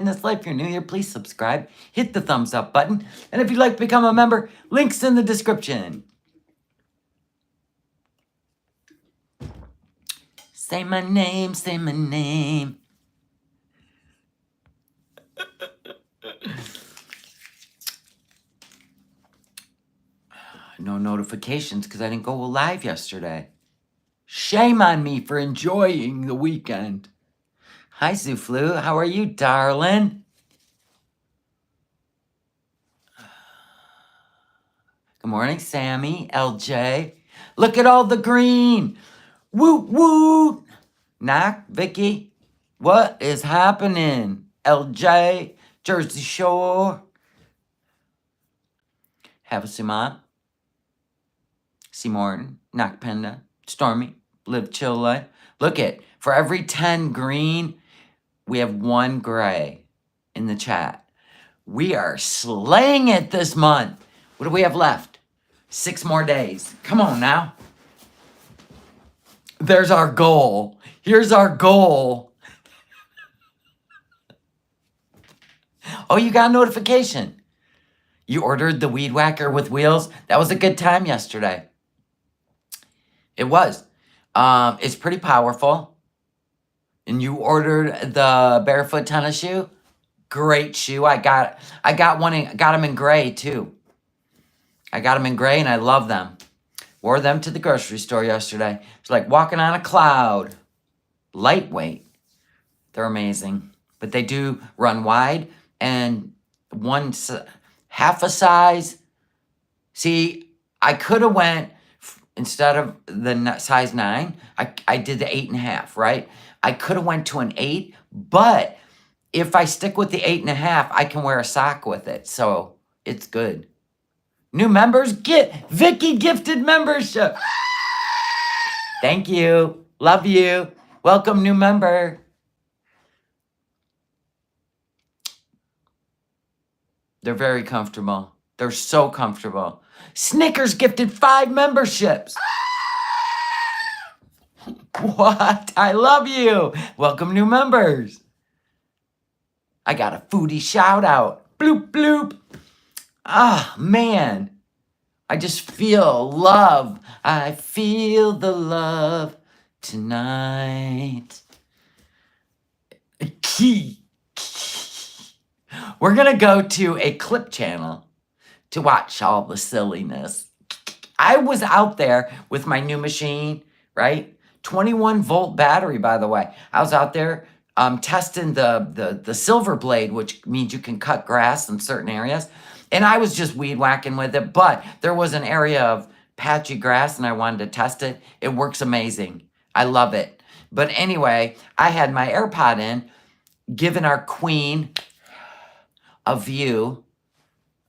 in this life. If you're new here, please subscribe, hit the thumbs up button, and if you'd like to become a member, links in the description. Say my name, say my name. No notifications because I didn't go live yesterday. Shame on me for enjoying the weekend. Hi, Zuflu. How are you, darling? Good morning, Sammy, LJ. Look at all the green. Woot, woot. Knock, Vicky. What is happening? LJ, Jersey Shore. Have a Suman. C. Morton, Knock Penda, Stormy, Live Chill Life. Look it, for every 10 green, we have 1 gray in the chat. We are slaying it this month. What do we have left? 6 more days. Come on now. There's our goal. Here's our goal. Oh, you got a notification. You ordered the Weed Whacker with wheels. That was a good time yesterday. It was. It's pretty powerful. And you ordered the barefoot tennis shoe. Great shoe. I got one. Got them in gray too. I got them in gray and I love them. Wore them to the grocery store yesterday. It's like walking on a cloud. Lightweight. They're amazing. But they do run wide and half a size. See, I could have went, instead of the size 9, I did the 8.5, right? I could have went to an 8, but if I stick with the 8.5, I can wear a sock with it. So it's good. New members, get Vicky gifted membership. Thank you. Love you. Welcome, new member. They're very comfortable. They're so comfortable. Snickers gifted 5 memberships. What? I love you. Welcome, new members. I got a foodie shout out. Bloop, bloop. Ah, man. I just feel love. I feel the love tonight. We're going to go to a clip channel to watch all the silliness. I was out there with my new machine, right? 21-volt battery, by the way. I was out there testing the silver blade, which means you can cut grass in certain areas. And I was just weed whacking with it, but there was an area of patchy grass and I wanted to test it. It works amazing. I love it. But anyway, I had my AirPod in, giving our queen a view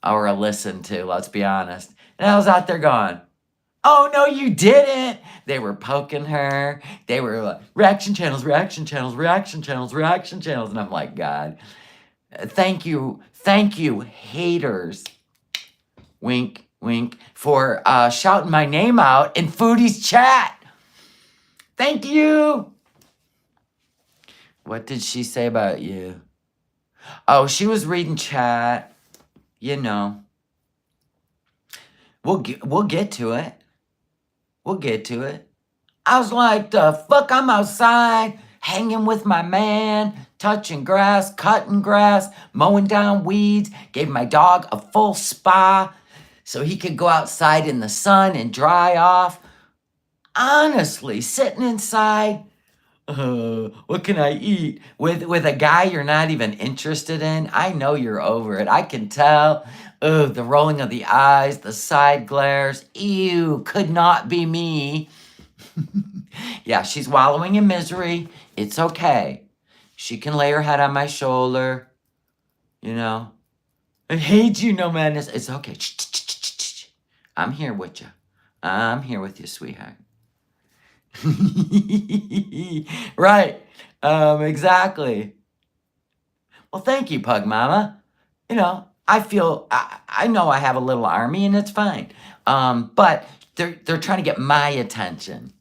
or a listen to, let's be honest. And I was out there going, oh, no, you didn't. They were poking her. They were like, reaction channels, reaction channels, reaction channels, reaction channels. And I'm like, God, thank you, haters. Wink, wink, for shouting my name out in Foodie's chat. Thank you. What did she say about you? Oh, she was reading chat. You know. We'll get to it. We'll get to it. I was like, the fuck, I'm outside, hanging with my man, touching grass, cutting grass, mowing down weeds, gave my dog a full spa so he could go outside in the sun and dry off. Honestly, sitting inside, what can I eat? With a guy you're not even interested in. I know you're over it. I can tell. The rolling of the eyes, the side glares. Ew, could not be me. Yeah, she's wallowing in misery. It's okay. She can lay her head on my shoulder. You know. I hate you, no madness. It's okay. I'm here with you. I'm here with you, sweetheart. Right. Exactly. Well, thank you, Pug Mama. You know, I know I have a little army and it's fine. But they're trying to get my attention.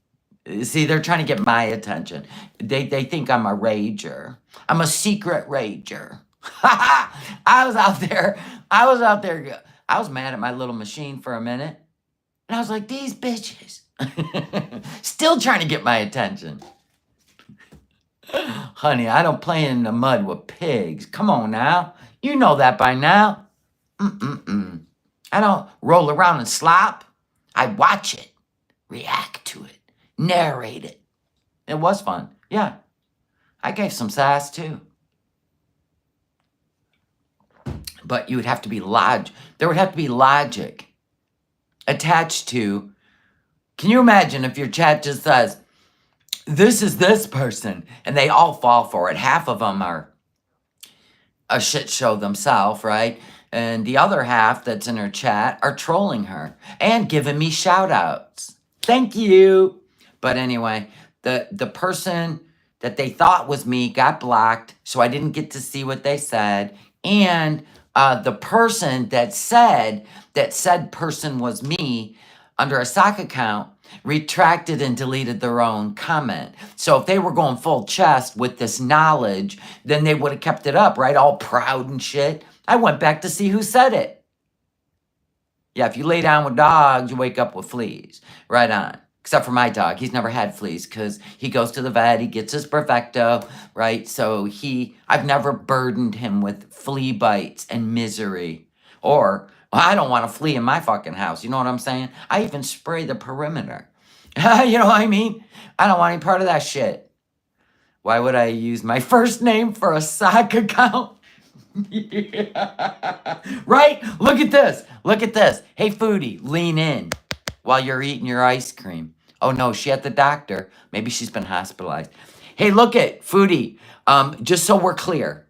See, they're trying to get my attention. They think I'm a rager. I'm a secret rager. I was out there. I was out there. I was mad at my little machine for a minute. And I was like, these bitches. Still trying to get my attention. Honey, I don't play in the mud with pigs. Come on now. You know that by now. Mm-mm-mm. I don't roll around and slop. I watch it, react to it, narrate it. It was fun. Yeah. I gave some sass too. But you would have to be there would have to be logic attached to. Can you imagine if your chat just says, this is this person, and they all fall for it? Half of them are a shit show themselves, right? And the other half that's in her chat are trolling her and giving me shout outs. Thank you. But anyway, the person that they thought was me got blocked, so I didn't get to see what they said. And the person that said person was me under a sock account retracted and deleted their own comment. So if they were going full chest with this knowledge, then they would have kept it up, right? All proud and shit. I went back to see who said it. Yeah, if you lay down with dogs, you wake up with fleas. Right on. Except for my dog. He's never had fleas because he goes to the vet, he gets his Perfecto, right? So I've never burdened him with flea bites and misery. Or, I don't want a flea in my fucking house. You know what I'm saying? I even spray the perimeter. You know what I mean? I don't want any part of that shit. Why would I use my first name for a sock account? Yeah. Right? Look at this. Look at this. Hey, Foodie, lean in while you're eating your ice cream. Oh, no, she at the doctor. Maybe she's been hospitalized. Hey, look at Foodie. Just so we're clear.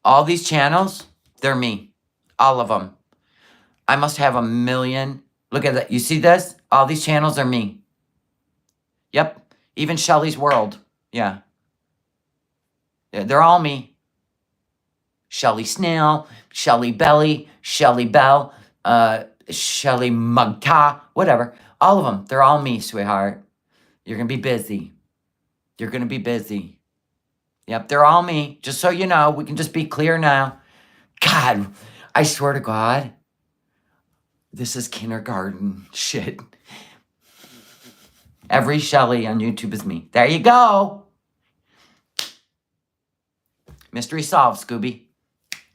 All these channels, they're me. All of them. I must have 1 million. Look at that. You see this? All these channels are me. Yep. Even Shelly's World. Yeah. They're all me. Shelly Snail, Shelly Belly, Shelly Bell, Shelly Mugta, whatever. All of them. They're all me, sweetheart. You're going to be busy. Yep, they're all me. Just so you know, we can just be clear now. God, I swear to God, this is kindergarten shit. Every Shelly on YouTube is me. There you go. Mystery solved, Scooby.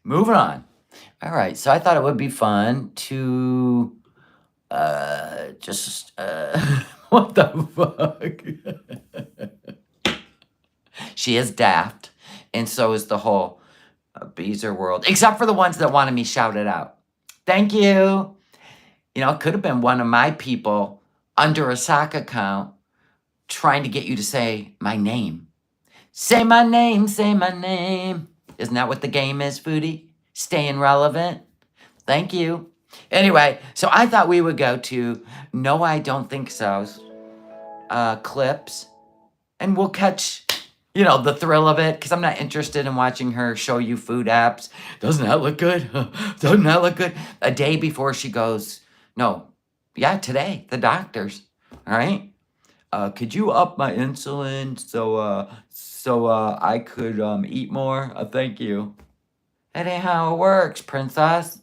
Moving on. All right, so I thought it would be fun to what the fuck? She is daft, and so is the whole Beezer world, except for the ones that wanted me shouted out. Thank you. You know, it could have been one of my people under a sock account trying to get you to say my name. Say my name, say my name. Isn't that what the game is, Foodie? Staying relevant. Thank you. Anyway, so I thought we would go to No, I Don't Think So's clips, and we'll catch, you know, the thrill of it, because I'm not interested in watching her show you food apps. Doesn't that look good? Doesn't that look good? A day before she goes, no, yeah, today, the doctors, all right? Could you up my insulin so I could eat more? Thank you. That ain't how it works, princess.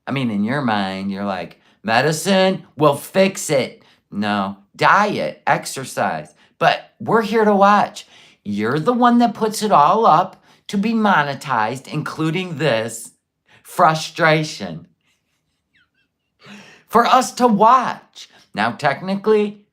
I mean, in your mind, you're like, medicine will fix it. No, diet, exercise. But we're here to watch. You're the one that puts it all up to be monetized, including this frustration. For us to watch. Now, technically,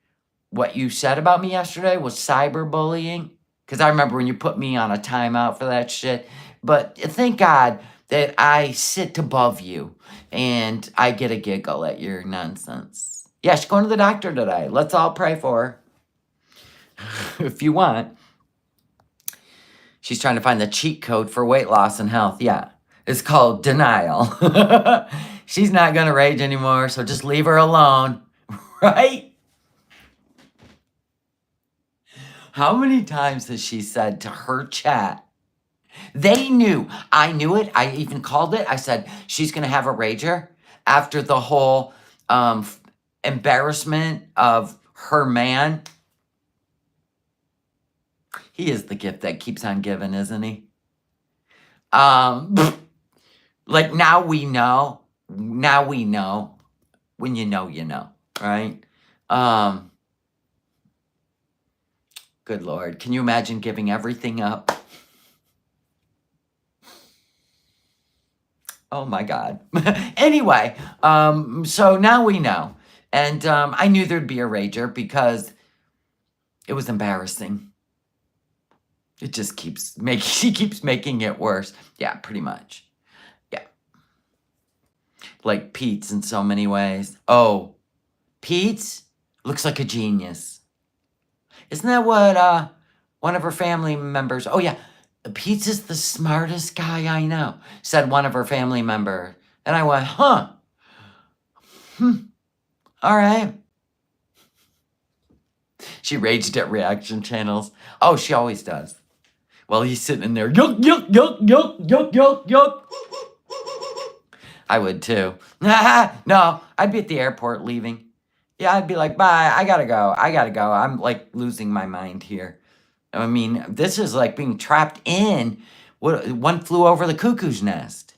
what you said about me yesterday was cyberbullying. Because I remember when you put me on a timeout for that shit. But thank God that I sit above you and I get a giggle at your nonsense. Yeah, she's going to the doctor today. Let's all pray for her. If you want. She's trying to find the cheat code for weight loss and health. Yeah, it's called denial. She's not going to rage anymore, so just leave her alone. Right? How many times has she said to her chat, they knew. I knew it. I even called it. I said, she's going to have a rager after the whole embarrassment of her man. He is the gift that keeps on giving, isn't he? Like now we know. Now we know. When you know, right? Good Lord. Can you imagine giving everything up? Oh my God. Anyway, so now we know. And I knew there'd be a rager because it was embarrassing. It just she keeps making it worse. Yeah, pretty much. Yeah. Like Pete's in so many ways. Oh, Pete's looks like a genius. Isn't that what one of her family members, oh yeah, Pete's is the smartest guy I know, said one of her family members. And I went, huh. All right. She raged at reaction channels. Oh, she always does. Well, he's sitting in there, yuck, yuck, yuck, yuck, yuck, yuck, yuck. I would too. No, I'd be at the airport leaving. Yeah, I'd be like, bye, I gotta go. I'm like losing my mind here. I mean, this is like being trapped in One Flew Over the Cuckoo's Nest.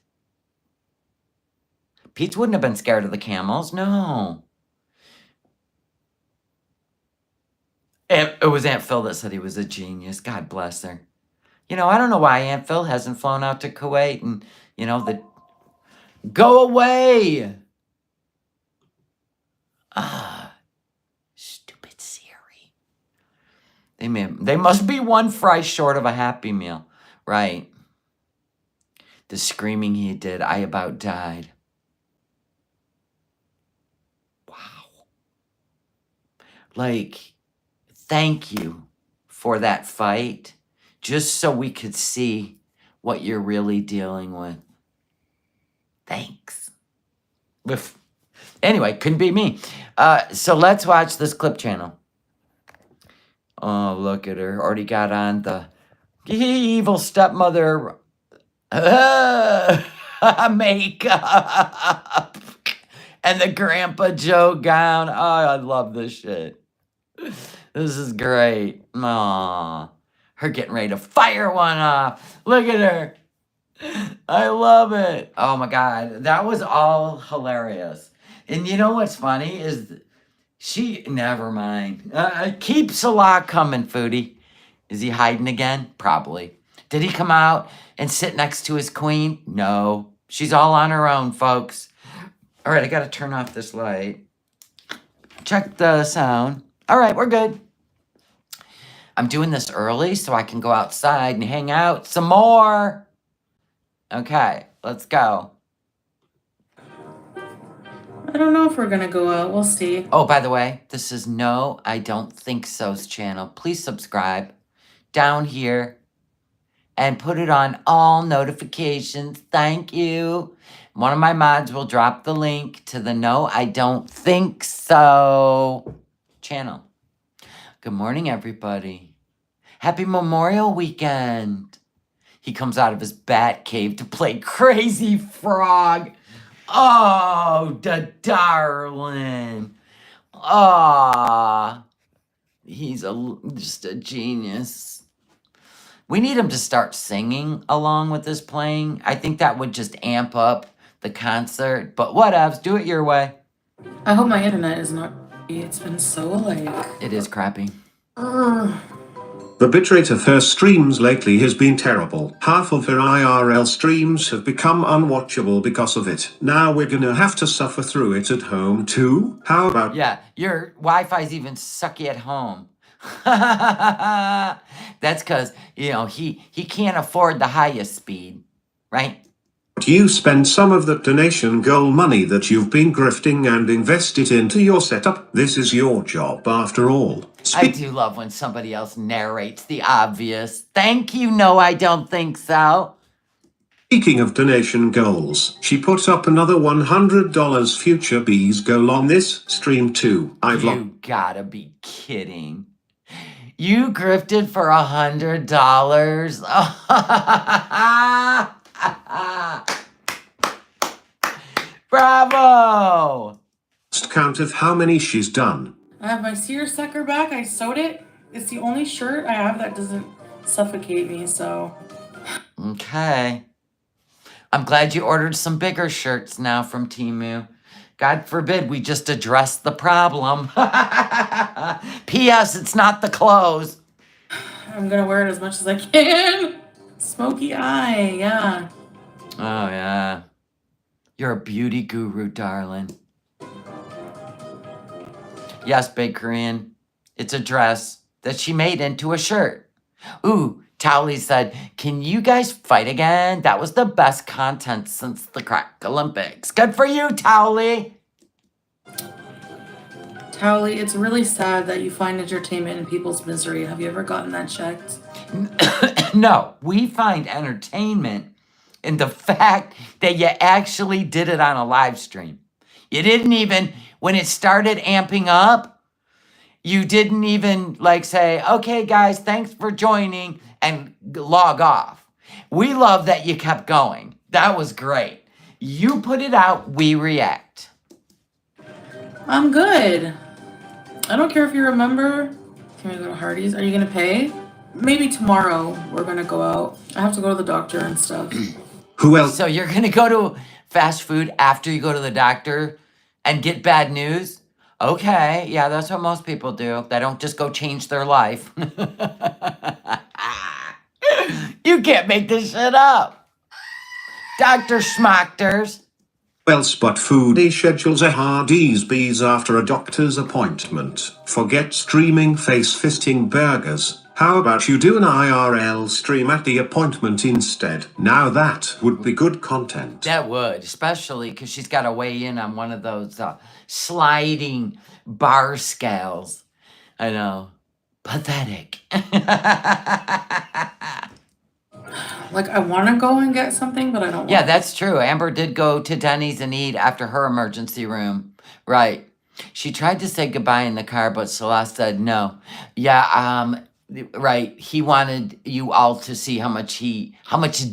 Pete wouldn't have been scared of the camels. No. It was Aunt Phil that said he was a genius. God bless her. You know, I don't know why Aunt Phil hasn't flown out to Kuwait and, go away. Stupid Siri. They must be one fry short of a Happy Meal. Right. The screaming he did, I about died. Wow. Like, thank you for that fight, just so we could see what you're really dealing with. Thanks. Anyway, couldn't be me. So let's watch this clip channel. Oh, look at her. Already got on the evil stepmother makeup. And the Grandpa Joe gown. Oh, I love this shit. This is great. Aw. Her getting ready to fire one off. Look at her. I love it. Oh my God. That was all hilarious. And you know what's funny is never mind. Keep Salah coming, Foodie. Is he hiding again? Probably. Did he come out and sit next to his queen? No. She's all on her own, folks. All right, I got to turn off this light. Check the sound. All right, we're good. I'm doing this early so I can go outside and hang out some more. Okay, let's go. I don't know if we're going to go out. We'll see. Oh, by the way, this is No, I Don't Think So's channel. Please subscribe down here and put it on all notifications. Thank you. One of my mods will drop the link to the No, I Don't Think So channel. Good morning, everybody. Happy Memorial Weekend. He comes out of his bat cave to play Crazy Frog. Oh, the darling. Ah, he's just a genius. We need him to start singing along with this playing. I think that would just amp up the concert. But whatevs, do it your way. I hope my internet is not. It's been so late. It is crappy. The bitrate of her streams lately has been terrible. Half of her IRL streams have become unwatchable because of it. Now we're gonna have to suffer through it at home too. How about... Yeah, your Wi-Fi's even sucky at home. That's because, he can't afford the highest speed, right? You spend some of the donation goal money that you've been grifting and invest it into your setup. This is your job after all. I do love when somebody else narrates the obvious. Thank you, No, I Don't Think So. Speaking of donation goals, she put up another $100 Future Bees goal on this stream too. You gotta be kidding. You grifted for $100? Bravo! Count of how many she's done. I have my seersucker back. I sewed it. It's the only shirt I have that doesn't suffocate me, so. Okay. I'm glad you ordered some bigger shirts now from Temu. God forbid we just address the problem. P.S. It's not the clothes. I'm gonna wear it as much as I can. Smoky eye, yeah. Oh, yeah. You're a beauty guru, darling. Yes, Big Korean. It's a dress that she made into a shirt. Ooh, Towley said, can you guys fight again? That was the best content since the crack Olympics. Good for you, Towley. Towley, it's really sad that you find entertainment in people's misery. Have you ever gotten that checked? No, we find entertainment in the fact that you actually did it on a live stream. You didn't even, when it started amping up, you didn't even like say, okay, guys, thanks for joining and log off. We love that you kept going. That was great. You put it out, we react. I'm good. I don't care if you remember. Can we go to Hardee's? Are you gonna pay? Maybe tomorrow we're gonna go out. I have to go to the doctor and stuff. Who else? So you're going to go to fast food after you go to the doctor and get bad news? Okay, yeah, that's what most people do. They don't just go change their life. You can't make this shit up. Dr. Schmachters. Else but Foodie schedules a Hardee's bees after a doctor's appointment. Forget streaming face-fisting burgers. How about you do an IRL stream at the appointment instead? Now that would be good content. That would, especially because she's got to weigh in on one of those sliding bar scales. I know. Pathetic. Like, I want to go and get something, but I don't want Yeah, that's true. Amber did go to Denny's and eat after her emergency room. Right. She tried to say goodbye in the car, but Celeste said no. Yeah, right. He wanted you all to see how much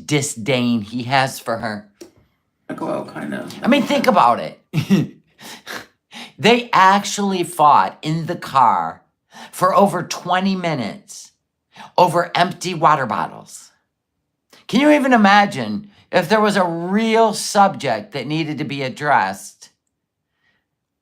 disdain he has for her. to go out, kind of. I mean, think about it. They actually fought in the car for over 20 minutes over empty water bottles. Can you even imagine if there was a real subject that needed to be addressed?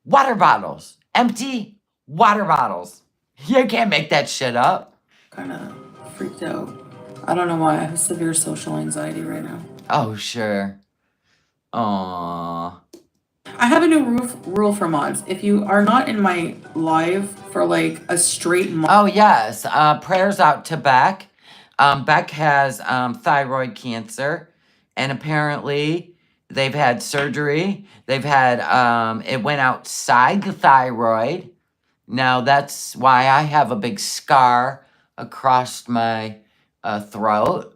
Water bottles. Empty water bottles. You can't make that shit up. Kind of freaked out. I don't know why. I have severe social anxiety right now. Oh, sure. Aww. I have a new rule for mods. If you are not in my live for like a straight month. Oh, yes. Prayers out to Beck. Beck has thyroid cancer, and apparently they've had surgery. They've had, it went outside the thyroid. Now, that's why I have a big scar across my throat,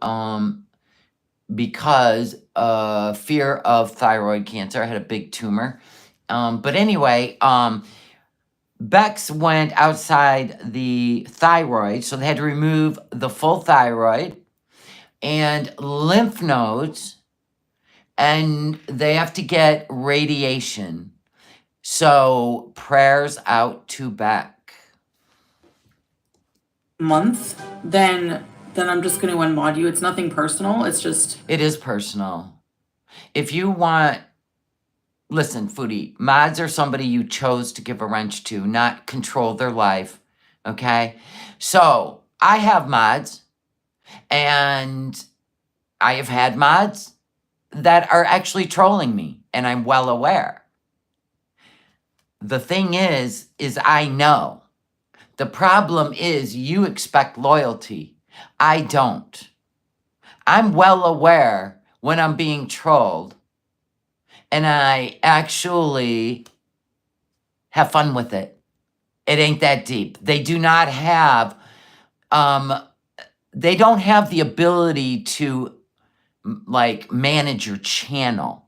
because fear of thyroid cancer. I had a big tumor. But anyway, Bex went outside the thyroid, so they had to remove the full thyroid and lymph nodes, and they have to get radiation. So prayers out to Beck. Month, then I'm just going to unmod you. It's nothing personal. It's just. It is personal. If you want, listen, Foodie, mods are somebody you chose to give a wrench to, not control their life, okay? So, I have mods, and I have had mods that are actually trolling me, and I'm well aware. The thing is I know. The problem is you expect loyalty. I don't. I'm well aware when I'm being trolled, and I actually have fun with it. It ain't that deep. They do not have, they don't have the ability to like manage your channel.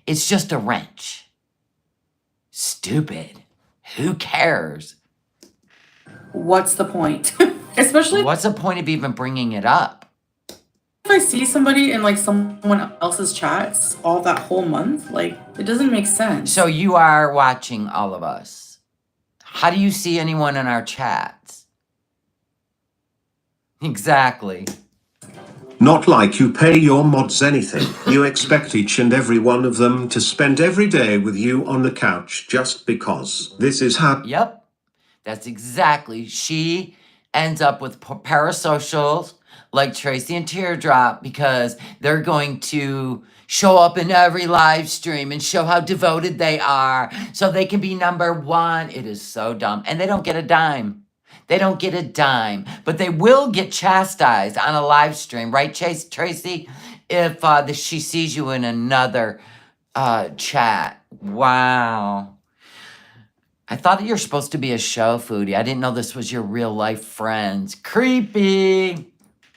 It's just a wrench. Stupid. Who cares? What's the point? Especially What's the point of even bringing it up? if I see somebody in like someone else's chats all that whole month, like it doesn't make sense. So you are watching all of us. How do you see anyone in our chats? Exactly. Not like you pay your mods anything. You expect each and every one of them to spend every day with you on the couch just because. This is how. Yep. That's exactly. She ends up with parasocials like Tracy and Teardrop because they're going to show up in every live stream and show how devoted they are so they can be number one. It is so dumb. And they don't get a dime. They don't get a dime, but they will get chastised on a live stream, right, Tracy? If she sees you in another chat. Wow. I thought you were supposed to be a show foodie. I didn't know this was your real life friends. Creepy.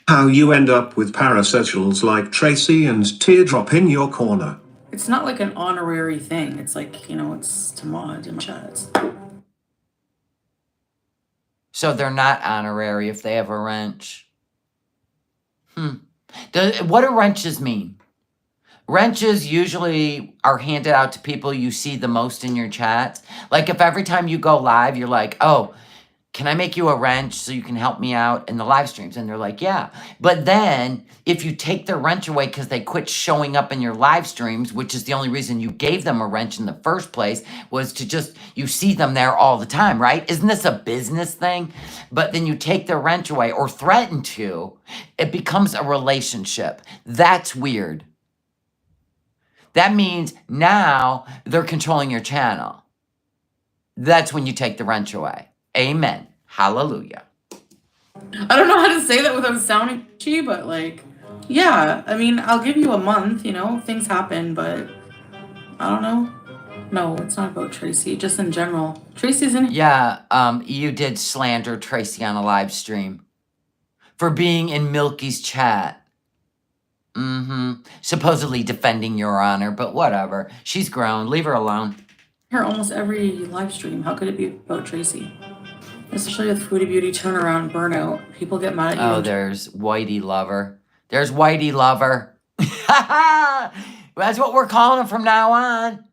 How you end up with parasocials like Tracy and Teardrop in your corner. It's not like an honorary thing. It's like, it's to mod in my chats. So they're not honorary if they have a wrench. What do wrenches mean? Wrenches usually are handed out to people you see the most in your chats. Like if every time you go live, you're like, oh, can I make you a wrench so you can help me out in the live streams? And they're like, yeah. But then if you take their wrench away because they quit showing up in your live streams, which is the only reason you gave them a wrench in the first place, was to just, you see them there all the time, right? Isn't this a business thing? But then you take their wrench away or threaten to, it becomes a relationship. That's weird. That means now they're controlling your channel. That's when you take the wrench away. Amen. Hallelujah. I don't know how to say that without sounding cheap, but yeah. I mean, I'll give you a month, things happen, but I don't know. No, it's not about Tracy, just in general. Tracy's in. Yeah, you did slander Tracy on a live stream for being in Milky's chat. Supposedly defending your honor, but whatever. She's grown. Leave her alone. Her almost every live stream. How could it be about Tracy? Especially with Foodie Beauty turnaround burnout. People get mad at you. Oh, there's Whitey Lover. There's Whitey Lover. That's what we're calling him from now on.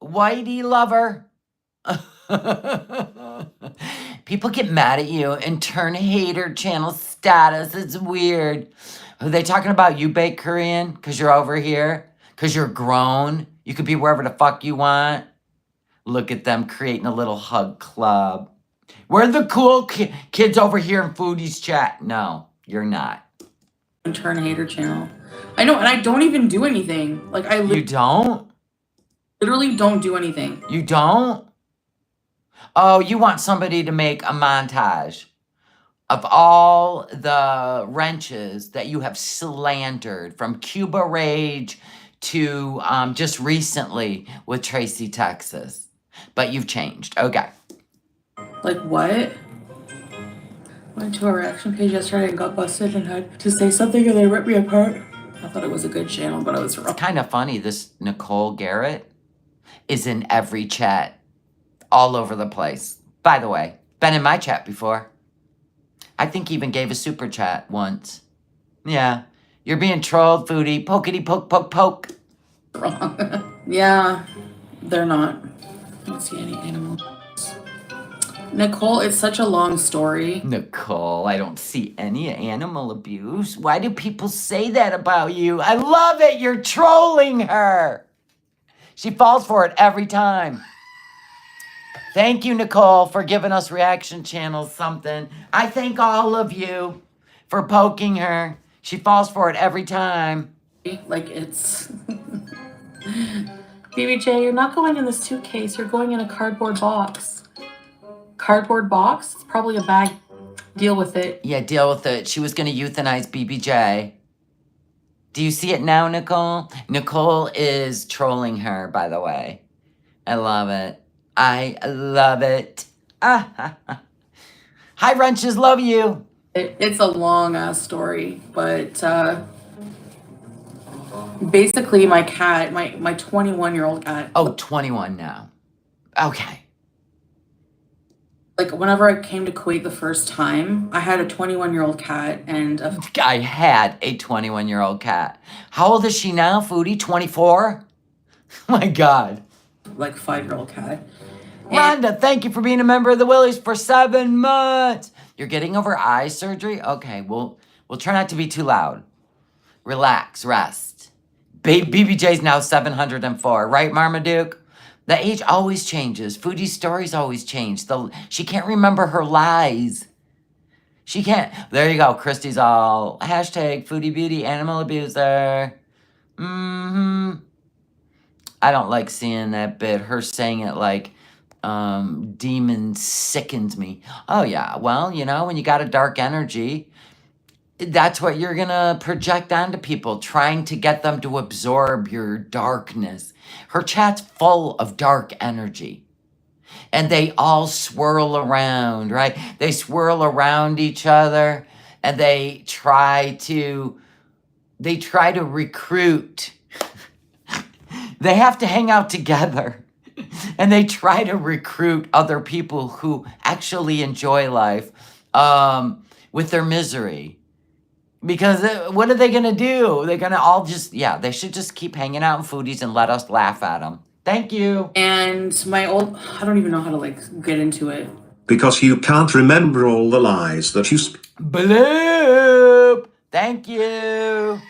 Whitey Lover. People get mad at you and turn hater channel status. It's weird. Are they talking about you, Baked Korean? Because you're over here? Because you're grown? You could be wherever the fuck you want? Look at them creating a little hug club. We're the cool kids over here in Foodie's chat. No, you're not. Turn hater channel. I know, and I don't even do anything. You don't? Literally don't do anything. You don't? Oh, you want somebody to make a montage of all the wrenches that you have slandered from Cuba Rage to just recently with Tracy, Texas. But you've changed. Okay. What? Went to a reaction page yesterday and got busted and had to say something and they ripped me apart. I thought it was a good channel, but I was wrong. It's kind of funny. This Nicole Garrett is in every chat all over the place. By the way, been in my chat before. I think even gave a super chat once. Yeah. You're being trolled, Foodie. Pokety poke poke poke. Wrong. Yeah, they're not. I don't see any animals. Nicole, it's such a long story. Nicole, I don't see any animal abuse. Why do people say that about you? I love it. You're trolling her. She falls for it every time. Thank you, Nicole, for giving us reaction channels something. I thank all of you for poking her. She falls for it every time. It's... BBJ, you're not going in this suitcase. You're going in a cardboard box. Cardboard box? It's probably a bag. Deal with it. Yeah, deal with it. She was going to euthanize BBJ. Do you see it now, Nicole? Nicole is trolling her, by the way. I love it. I love it. Hi, Wrenches. Love you. It's a long-ass story, but basically my cat, my 21-year-old cat. Oh, 21 now. Okay. Whenever I came to Kuwait the first time, I had a 21-year-old cat and I had a 21-year-old cat. How old is she now, Foodie? 24? My God. 5-year-old cat. Rhonda, thank you for being a member of the Willies for 7 months. You're getting over eye surgery? Okay, we'll try not to be too loud. Relax, rest. BBJ's now 704, right, Marmaduke? The age always changes. Foodie's stories always change. She can't remember her lies. She can't. There you go. Christy's all hashtag foodie beauty animal abuser. I don't like seeing that bit. Her saying it like demon sickens me. Oh yeah. Well, you know, when you got a dark energy, that's what you're gonna project onto people, trying to get them to absorb your darkness. Her chat's full of dark energy. And they all swirl around, right? They swirl around each other and they try to recruit. They have to hang out together and they try to recruit other people who actually enjoy life with their misery. Because what are they going to do? They're going to all just, they should just keep hanging out in Foodies and let us laugh at them. Thank you. And I don't even know how to like get into it. Because you can't remember all the lies that you Bloop. Thank you.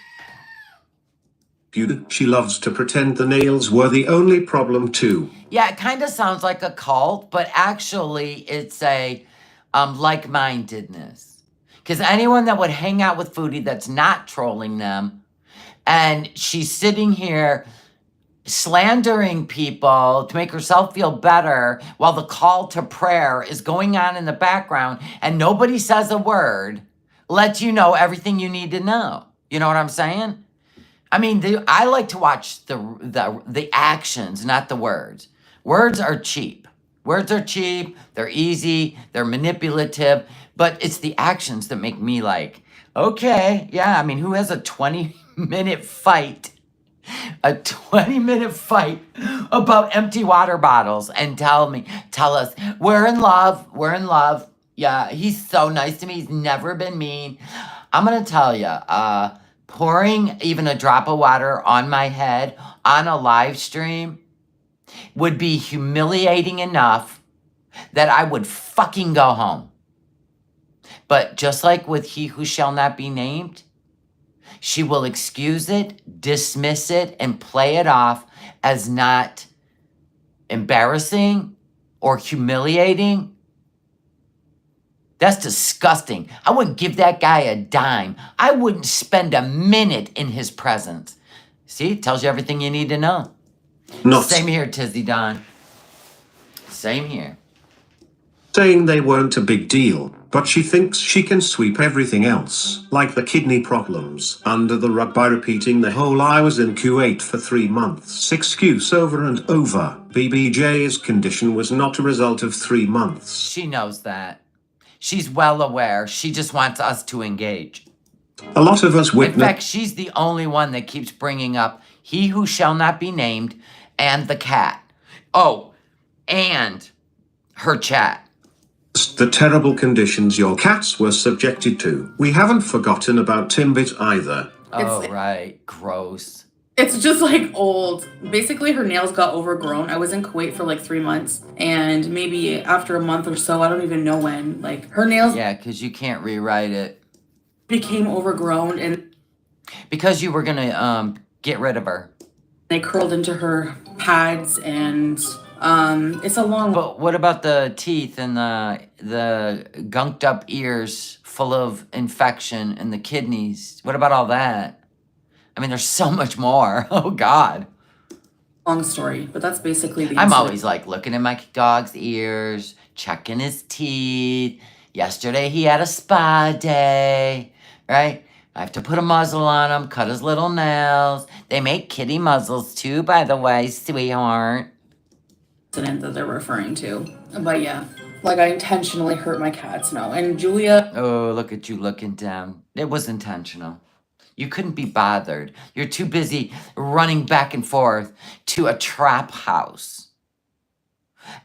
She loves to pretend the nails were the only problem too. Yeah, it kind of sounds like a cult, but actually it's a like-mindedness. Because anyone that would hang out with Foodie that's not trolling them, and she's sitting here slandering people to make herself feel better while the call to prayer is going on in the background and nobody says a word, lets you know everything you need to know. You know what I'm saying? I mean, I like to watch the actions, not the words. Words are cheap. Words are cheap, they're easy, they're manipulative, but it's the actions that make me like, okay, yeah, I mean, who has a 20-minute fight? A 20-minute fight about empty water bottles and tell us, we're in love. Yeah, he's so nice to me. He's never been mean. I'm going to tell you, pouring even a drop of water on my head on a live stream would be humiliating enough that I would fucking go home. But just like with he who shall not be named, she will excuse it, dismiss it, and play it off as not embarrassing or humiliating. That's disgusting. I wouldn't give that guy a dime. I wouldn't spend a minute in his presence. See, it tells you everything you need to know. Same here, Tizzy Don. Same here. Saying they weren't a big deal, but she thinks she can sweep everything else, like the kidney problems, under the rug by repeating the whole "I was in Kuwait for 3 months" excuse over and over. BBJ's condition was not a result of 3 months. She knows that. She's well aware. She just wants us to engage. A lot of us witness. In fact, she's the only one that keeps bringing up he who shall not be named and the cat. Oh, and her chat. The terrible conditions your cats were subjected to. We haven't forgotten about Timbit either. Oh, right. Gross. It's just like old. Basically, her nails got overgrown. I was in Kuwait for like 3 months, and maybe after a month or so, I don't even know when, like her nails. Yeah, because you can't rewrite it. Became overgrown, and because you were gonna get rid of her. They curled into her pads, and it's a long. But what about the teeth and the gunked up ears full of infection and the kidneys? What about all that? I mean, there's so much more. Oh, God. Long story, but that's basically the I'm incident. always like looking at my dog's ears, checking his teeth. Yesterday he had a spa day, right? I have to put a muzzle on him, cut his little nails. They make kitty muzzles too, by the way, sweetheart. Incident that they're referring to. But yeah, like I intentionally hurt my cats, no. And Julia. Oh, look at you looking down. It was intentional. You couldn't be bothered. You're too busy running back and forth to a trap house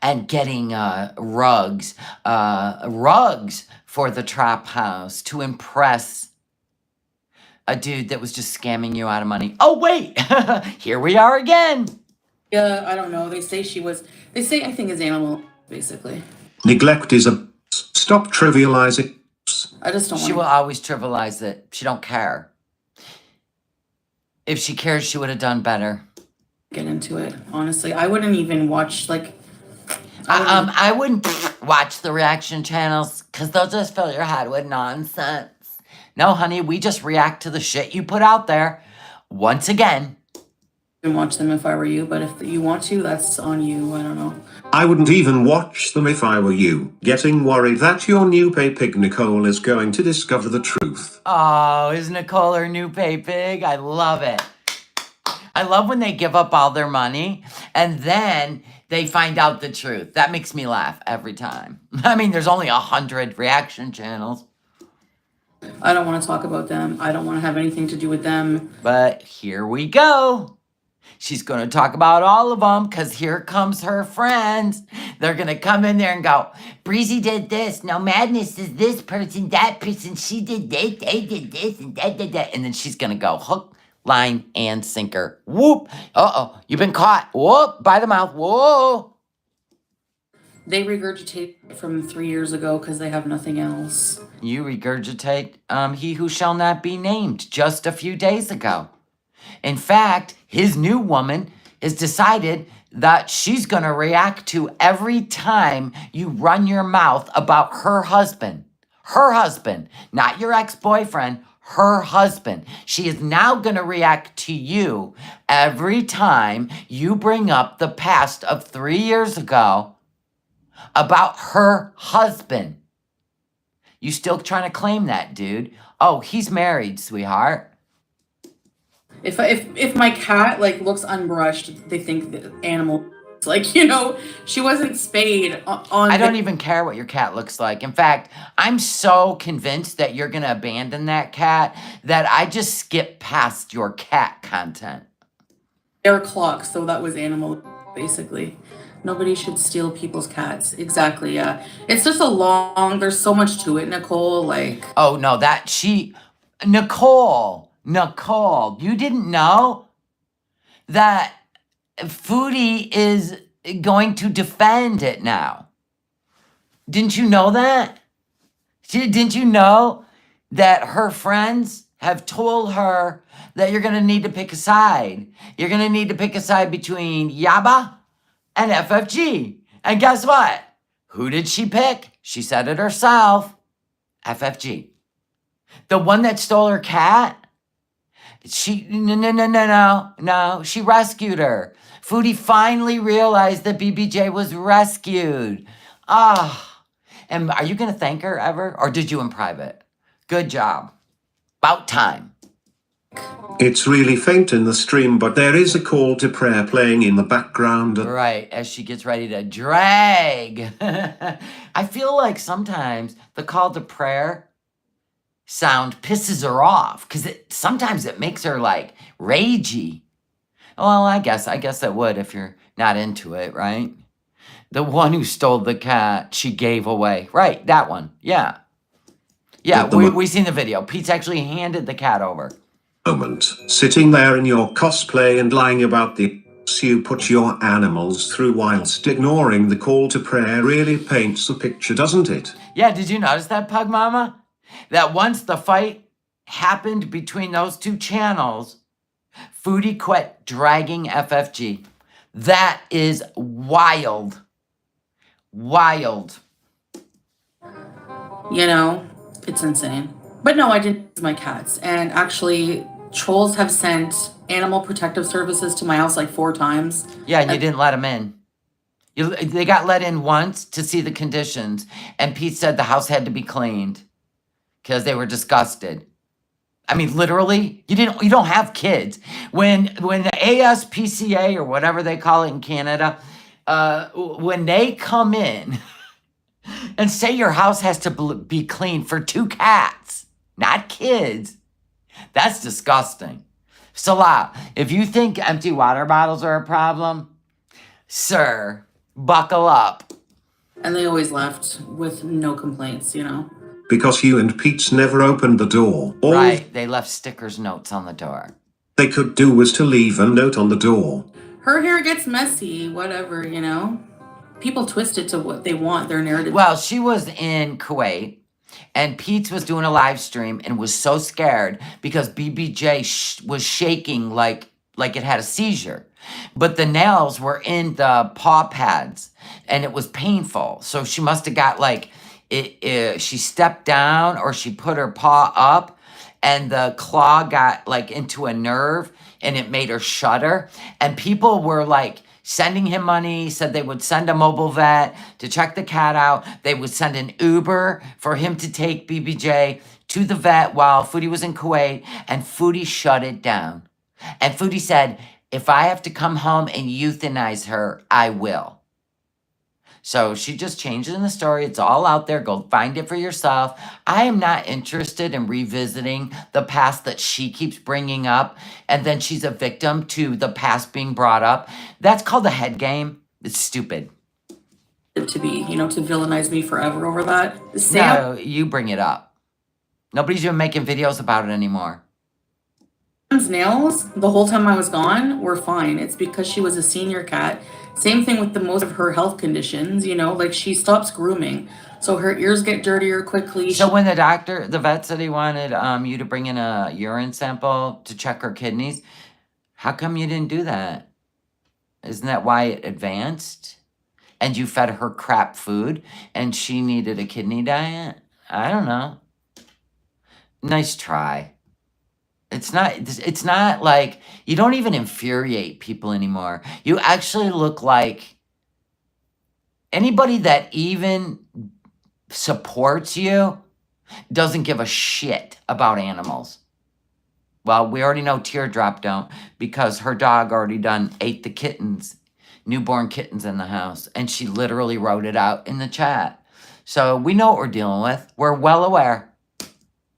and getting rugs for the trap house to impress a dude that was just scamming you out of money. Oh, wait, here we are again. Yeah, I don't know. They say I think is animal, basically. Neglect is a Stop trivializing. I just don't She will want always trivialize it. She don't care. If she cared, she would have done better. to get into it. Honestly, I wouldn't even watch like. I wouldn't even- I wouldn't watch the reaction channels because they'll just fill your head with nonsense. No, honey, we just react to the shit you put out there. Once again, watch them if I were you, but if you want to, that's on you. I don't know. I wouldn't even watch them if I were you. Getting worried that your new pay pig Nicole is going to discover the truth. oh, is Nicole her new pay pig? I love it. I love when they give up all their money and then they find out the truth. That makes me laugh every time. I mean, there's only 100 reaction channels. I don't want to talk about them. I don't want to have anything to do with them. But here we go. She's going to talk about all of them because here comes her friends. They're going to come in there and go, Breezy did this. No, Madness is this person, that person. She did this, they did this, and that. And then she's going to go hook, line, and sinker. Whoop. Uh-oh, you've been caught. Whoop, by the mouth. Whoa. They regurgitate from 3 years ago because they have nothing else. You regurgitate He Who Shall Not Be Named just a few days ago. In fact, his new woman has decided that she's going to react to every time you run your mouth about her husband. Her husband, not your ex-boyfriend, her husband. She is now going to react to you every time you bring up the past of 3 years ago about her husband. You still trying to claim that, dude? Oh, he's married, sweetheart. If my cat like looks unbrushed, they think the animal like, you know, she wasn't spayed on. I don't even care what your cat looks like. In fact, I'm so convinced that you're going to abandon that cat that I just skip past your cat content. They're clocks, so that was animal basically. Nobody should steal people's cats. Exactly, yeah. It's just there's so much to it, Nicole, like. Oh, no, Nicole, you didn't know that Foodie is going to defend it now. Didn't you know that? Didn't you know that her friends have told her that you're going to need to pick a side? You're going to need to pick a side between Yaba and FFG. And guess what? Who did she pick? She said it herself. FFG. The one that stole her cat? No. She rescued her. Foodie finally realized that BBJ was rescued. And are you going to thank her ever? Or did you in private? Good job. About time. It's really faint in the stream, but there is a call to prayer playing in the background. Right, as she gets ready to drag. I feel like sometimes the call to prayer sound pisses her off because sometimes it makes her like ragey. Well, I guess it would if you're not into it, right? The one who stole the cat, she gave away. Right, that one. Yeah. Yeah, we seen the video. Pete's actually handed the cat over. Moment. Sitting there in your cosplay and lying about the you put your animals through whilst ignoring the call to prayer really paints the picture, doesn't it? Yeah, did you notice that, Pug Mama? That once the fight happened between those two channels, Foodie quit dragging FFG. That is wild. Wild. You know, it's insane. But no, I didn't use my cats. And actually, trolls have sent animal protective services to my house like 4 times. Yeah, and you didn't let them in. They got let in once to see the conditions, and Pete said the house had to be cleaned because they were disgusted. I mean, literally, you don't have kids. When the ASPCA or whatever they call it in Canada, when they come in and say your house has to be clean for 2 cats, not kids, that's disgusting. Salah, if you think empty water bottles are a problem, sir, buckle up. And they always left with no complaints, you know. Because you and Pete's never opened the door. All Right, they left stickers, notes on the door. they could do was to leave a note on the door. Her hair gets messy, whatever, you know. People twist it to what they want, their narrative. Well, she was in Kuwait, and Pete's was doing a live stream and was so scared because BBJ was shaking like it had a seizure. But the nails were in the paw pads, and it was painful. So she must have got like, she stepped down or she put her paw up, and the claw got like into a nerve, and it made her shudder. And people were like sending him money, said they would send a mobile vet to check the cat out. They would send an Uber for him to take BBJ to the vet while Foodie was in Kuwait, and Foodie shut it down. And Foodie said, if I have to come home and euthanize her, I will. So she just changed it in the story. It's all out there. Go find it for yourself. I am not interested in revisiting the past that she keeps bringing up, and then she's a victim to the past being brought up. That's called the head game. It's stupid. To be, to villainize me forever over that. No, you bring it up. Nobody's even making videos about it anymore. Sam's nails, the whole time I was gone, were fine. It's because she was a senior cat. Same thing with the most of her health conditions, like she stops grooming. So her ears get dirtier quickly. So when the vet said he wanted you to bring in a urine sample to check her kidneys, how come you didn't do that? Isn't that why it advanced? And you fed her crap food and she needed a kidney diet? I don't know. Nice try. It's not like, you don't even infuriate people anymore. You actually look like anybody that even supports you doesn't give a shit about animals. Well, we already know Teardrop don't, because her dog already ate the kittens, newborn kittens in the house, and she literally wrote it out in the chat. So we know what we're dealing with. We're well aware.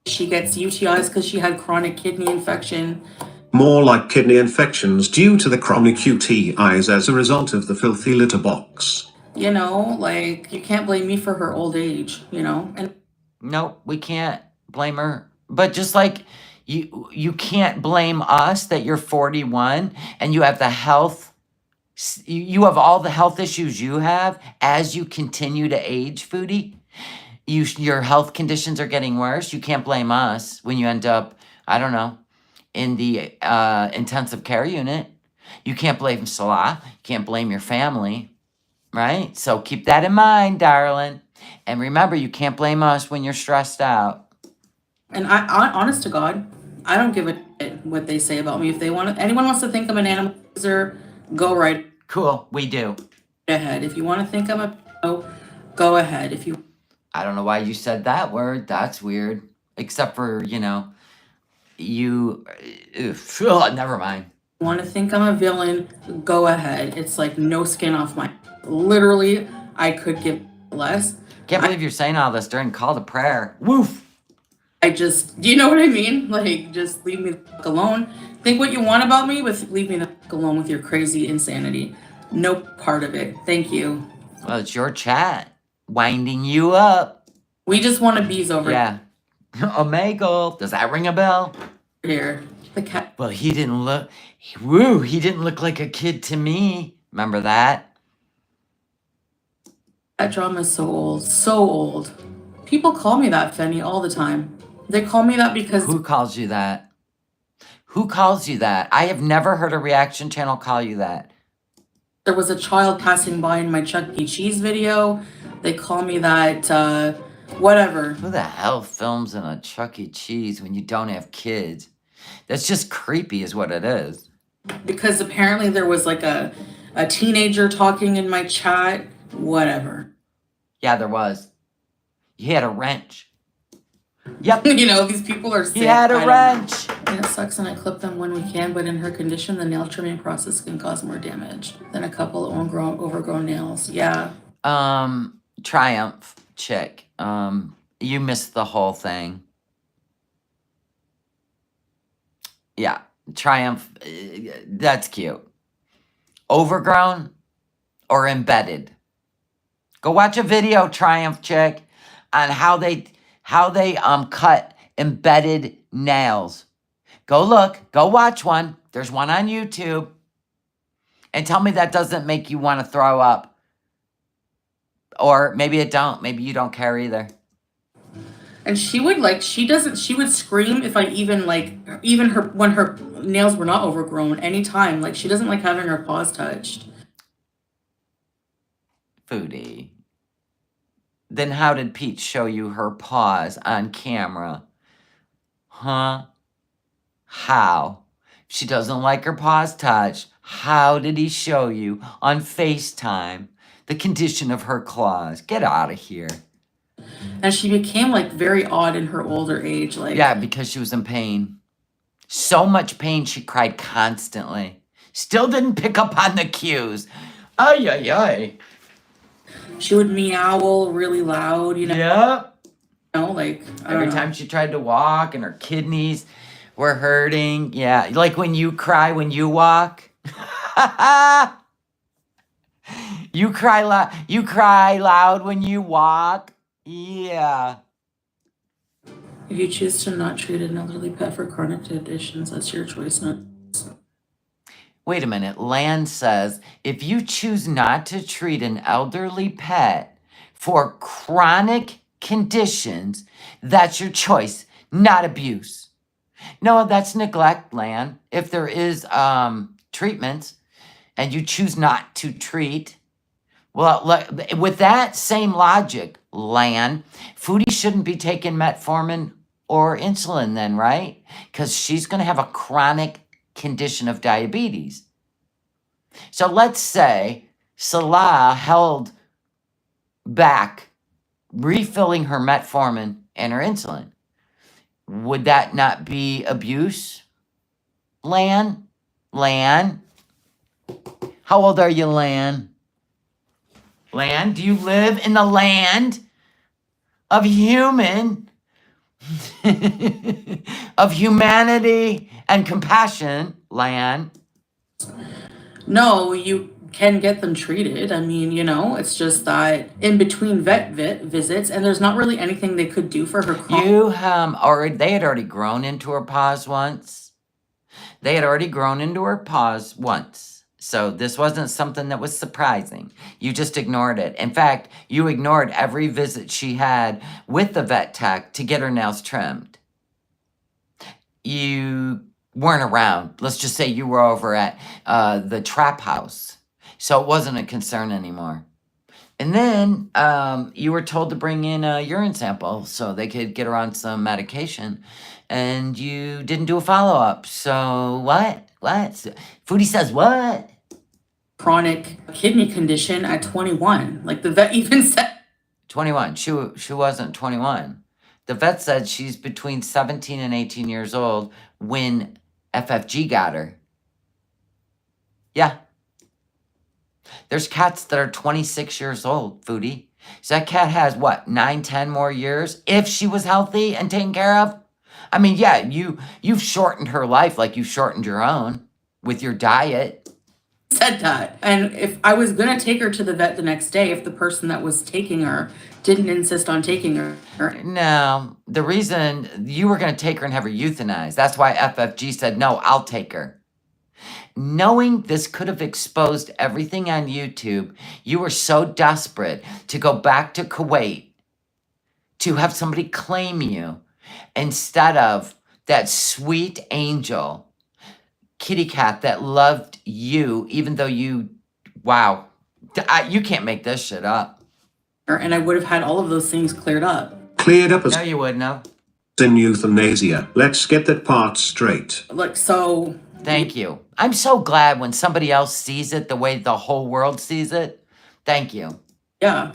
She gets UTIs because she had chronic kidney infection. More like kidney infections due to the chronic UTIs as a result of the filthy litter box. You can't blame me for her old age, And nope, we can't blame her. But just like you can't blame us that you're 41 and you have you have all the health issues you have as you continue to age, Foodie. Your health conditions are getting worse. You can't blame us when you end up, I don't know, in the intensive care unit. You can't blame Salah. You can't blame your family, right? So keep that in mind, darling. And remember, you can't blame us when you're stressed out. And I honest to God, I don't give a shit what they say about me. If anyone wants to think I'm an animal user, go right. Cool, we do. Ahead. If you want to think I'm go ahead. If you. I don't know why you said that word. That's weird. Except for, never mind. Want to think I'm a villain, go ahead. It's like no skin off my... Literally, I could give less. Can't believe you're saying all this during call to prayer. Woof! Do you know what I mean? Just leave me the fuck alone. Think what you want about me, but leave me the fuck alone with your crazy insanity. No part of it. Thank you. Well, it's your chat. Winding you up. We just want to bees over here. Yeah. Omegle. Does that ring a bell? Here. The cat. Well, he didn't look like a kid to me. Remember that? That drama is so old. So old. People call me that, Fenny, all the time. They call me that because... Who calls you that? Who calls you that? I have never heard a reaction channel call you that. There was a child passing by in my Chuck E. Cheese video. They call me that, whatever. Who the hell films in a Chuck E. Cheese when you don't have kids? That's just creepy is what it is. Because apparently there was like a teenager talking in my chat. Whatever. Yeah, there was. He had a wrench. Yep. These people are sick. He had a wrench. And it sucks, and I clip them when we can, but in her condition, the nail trimming process can cause more damage than a couple of overgrown nails. Yeah. Triumph chick. You missed the whole thing. Yeah. Triumph. That's cute. Overgrown or embedded. Go watch a video, Triumph chick, on how they cut embedded nails. Go look. Go watch one. There's one on YouTube. And tell me that doesn't make you want to throw up. Or maybe it don't. Maybe you don't care either. And she would like she would scream if I even her when her nails were not overgrown anytime. Like she doesn't like having her paws touched. Foodie. Then how did Pete show you her paws on camera? Huh? How? If she doesn't like her paws touched, how did he show you on FaceTime the condition of her claws? Get out of here. And she became like very odd in her older age. Like Yeah, because she was in pain. So much pain she cried constantly. Still didn't pick up on the cues. Ay, ay, ay. she would meow really loud, Yep. like I Every don't know. time she tried to walk and her kidneys were hurting. Yeah, like when you cry when you walk. You cry loud when you walk. Yeah. If you choose to not treat an elderly pet for chronic conditions, that's your choice. Not Wait a minute. Land says if you choose not to treat an elderly pet for chronic conditions, that's your choice, not abuse. No, that's neglect, Land. If there is treatments and you choose not to treat, well, with that same logic, Land, Foodie shouldn't be taking metformin or insulin then, right? Because she's going to have a chronic condition of diabetes. So let's say Salah held back refilling her metformin and her insulin. Would that not be abuse? Lan? How old are you, Lan? Lan, do you live in the land of of humanity and compassion, Lan? No, you can get them treated. I mean, it's just that in between vet visits, and there's not really anything they could do for her. They had already grown into her paws once. So this wasn't something that was surprising. You just ignored it. In fact, you ignored every visit she had with the vet tech to get her nails trimmed. You weren't around. Let's just say you were over at the trap house. So it wasn't a concern anymore. And then you were told to bring in a urine sample so they could get her on some medication. And you didn't do a follow-up. So what? Foodie says what? Chronic kidney condition at 21. Like the vet even said. 21. She wasn't 21. The vet said she's between 17 and 18 years old when FFG got her. Yeah. There's cats that are 26 years old, Foodie. So that cat has, 9, 10 more years if she was healthy and taken care of? I mean, yeah, you've shortened her life like you shortened your own with your diet. Said that. And if I was going to take her to the vet the next day, if the person that was taking her didn't insist on taking her. No, the reason you were going to take her and have her euthanized, that's why FFG said, no, I'll take her. Knowing this could have exposed everything on YouTube, you were so desperate to go back to Kuwait to have somebody claim you instead of that sweet angel kitty cat that loved you, even though you can't make this shit up. And I would have had all of those things cleared up. Cleared up as No, you wouldn't have. in euthanasia. Let's get that part straight. Like, so. Thank you. I'm so glad when somebody else sees it the way the whole world sees it. Thank you. Yeah.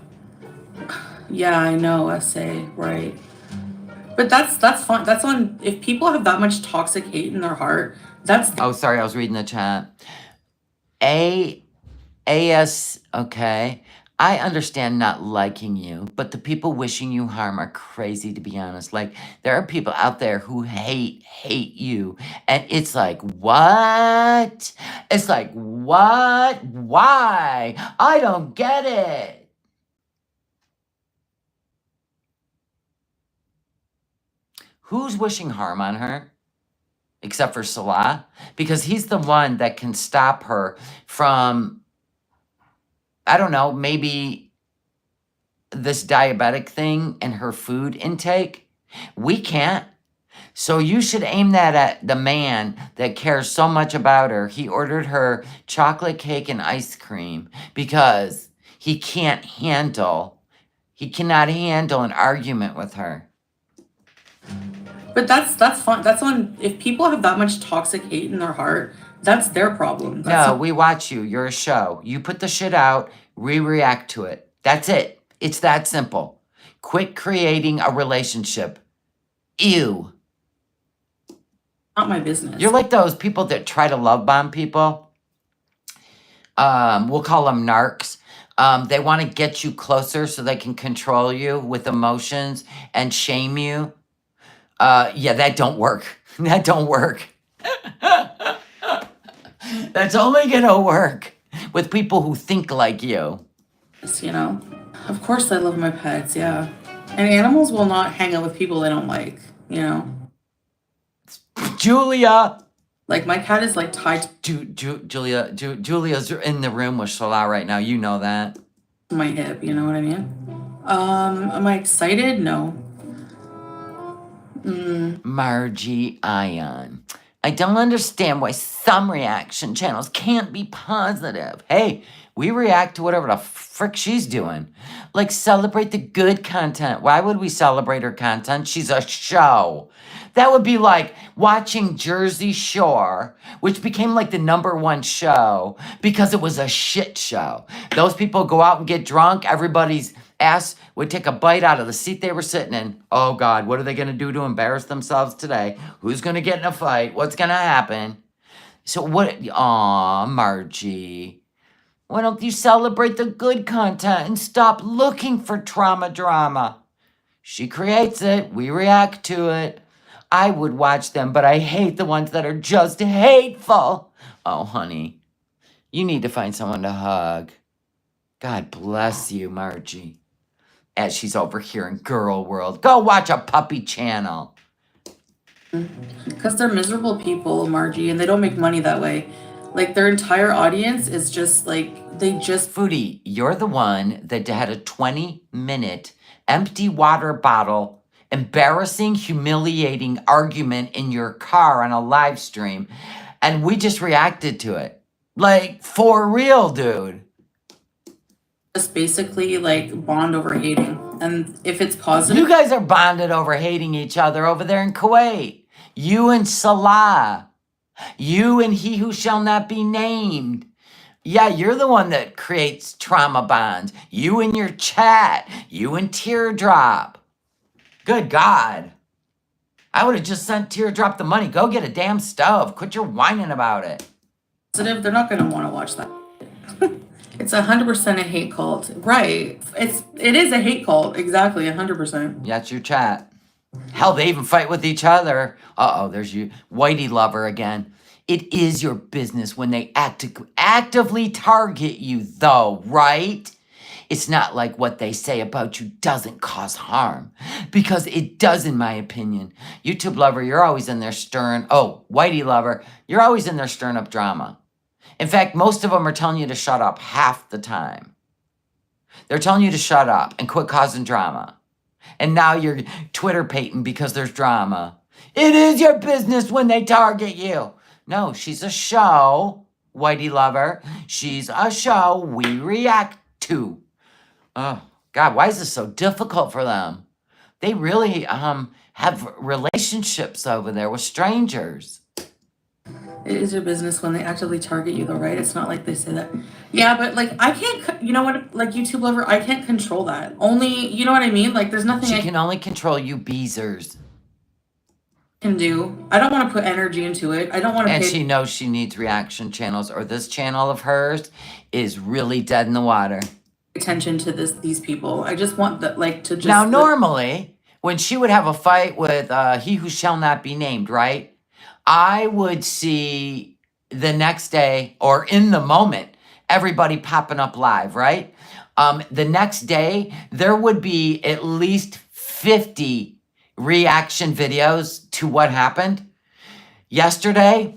Yeah, I know, SA, right. But that's fine. That's on, if people have that much toxic hate in their heart, that's. Oh, sorry, I was reading the chat. Okay. I understand not liking you, but the people wishing you harm are crazy, to be honest. Like, there are people out there who hate you. And it's like, what? It's like, what? Why? I don't get it. Who's wishing harm on her? Except for Salah? Because he's the one that can stop her from, I don't know, maybe this diabetic thing and her food intake. We can't. So you should aim that at the man that cares so much about her. He ordered her chocolate cake and ice cream because he cannot handle an argument with her. But that's fun. That's on, if people have that much toxic hate in their heart, that's their problem. That's No, we watch you. You're a show. You put the shit out, we react to it. That's it. It's that simple. Quit creating a relationship. Ew. not my business. You're like those people that try to love bomb people. We'll call them narcs. They want to get you closer so they can control you with emotions and shame you. Yeah, that don't work. That don't work. That's only gonna work with people who think like you. You know, of course I love my pets. Yeah, and animals will not hang out with people they don't like. You know, Julia. like my cat is like tied Julia's in the room with Salah right now. You know that. to my hip. You know what I mean? Am I excited? No. Margie Ion. I don't understand why some reaction channels can't be positive. Hey, we react to whatever the frick she's doing. Like, celebrate the good content. Why would we celebrate her content? She's a show. That would be like watching Jersey Shore, which became like the #1 show because it was a shit show. Those people go out and get drunk. Everybody's ass would take a bite out of the seat they were sitting in. Oh God, what are they going to do to embarrass themselves today? Who's going to get in a fight? What's going to happen? So what? Aw, Margie. Why don't you celebrate the good content and stop looking for trauma drama? She creates it. We react to it. I would watch them, but I hate the ones that are just hateful. Oh, honey, you need to find someone to hug. God bless you, Margie. As she's over here in girl world. Go watch a puppy channel. Because they're miserable people, Margie, and they don't make money that way. Like, their entire audience is just like, they just... Foodie, you're the one that had a 20-minute empty water bottle, embarrassing, humiliating argument in your car on a live stream, and we just reacted to it. Like, for real, dude. just basically like bond over hating. And if it's positive... You guys are bonded over hating each other over there in Kuwait. You and Salah. You and he who shall not be named. Yeah, you're the one that creates trauma bonds. You and your chat. You and Teardrop. Good God. I would have just sent Teardrop the money. Go get a damn stove. Quit your whining about it. They're not going to want to watch that. It's 100% a hate cult. Right. It is a hate cult. Exactly. 100%. Yeah, it's your chat. Hell, they even fight with each other. Uh-oh, there's you. Whitey lover again. It is your business when they actively target you, though, right? It's not like what they say about you doesn't cause harm. Because it does, in my opinion. YouTube lover, you're always in there stirring... Oh, Whitey lover, you're always in there stirring up drama. In fact, most of them are telling you to shut up half the time. They're telling you to shut up and quit causing drama. And now you're Twitter pating because there's drama. It is your business when they target you. No, she's a show, Whitey lover. She's a show we react to. Oh, God, why is this so difficult for them? They really have relationships over there with strangers. It is your business when they actively target you, though, right? It's not like they say that. Yeah, but like I can't, you know what? Like YouTube lover, I can't control that. Only, you know what I mean? Like there's nothing She can only control you beezers. Can do. I don't want to put energy into it. I don't want to. And she knows she needs reaction channels, or this channel of hers is really dead in the water. Attention to these people. I just want that, like, to just. Now, normally, when she would have a fight with he who shall not be named, right? I would see the next day or in the moment, everybody popping up live, right? The next day, there would be at least 50 reaction videos to what happened. Yesterday,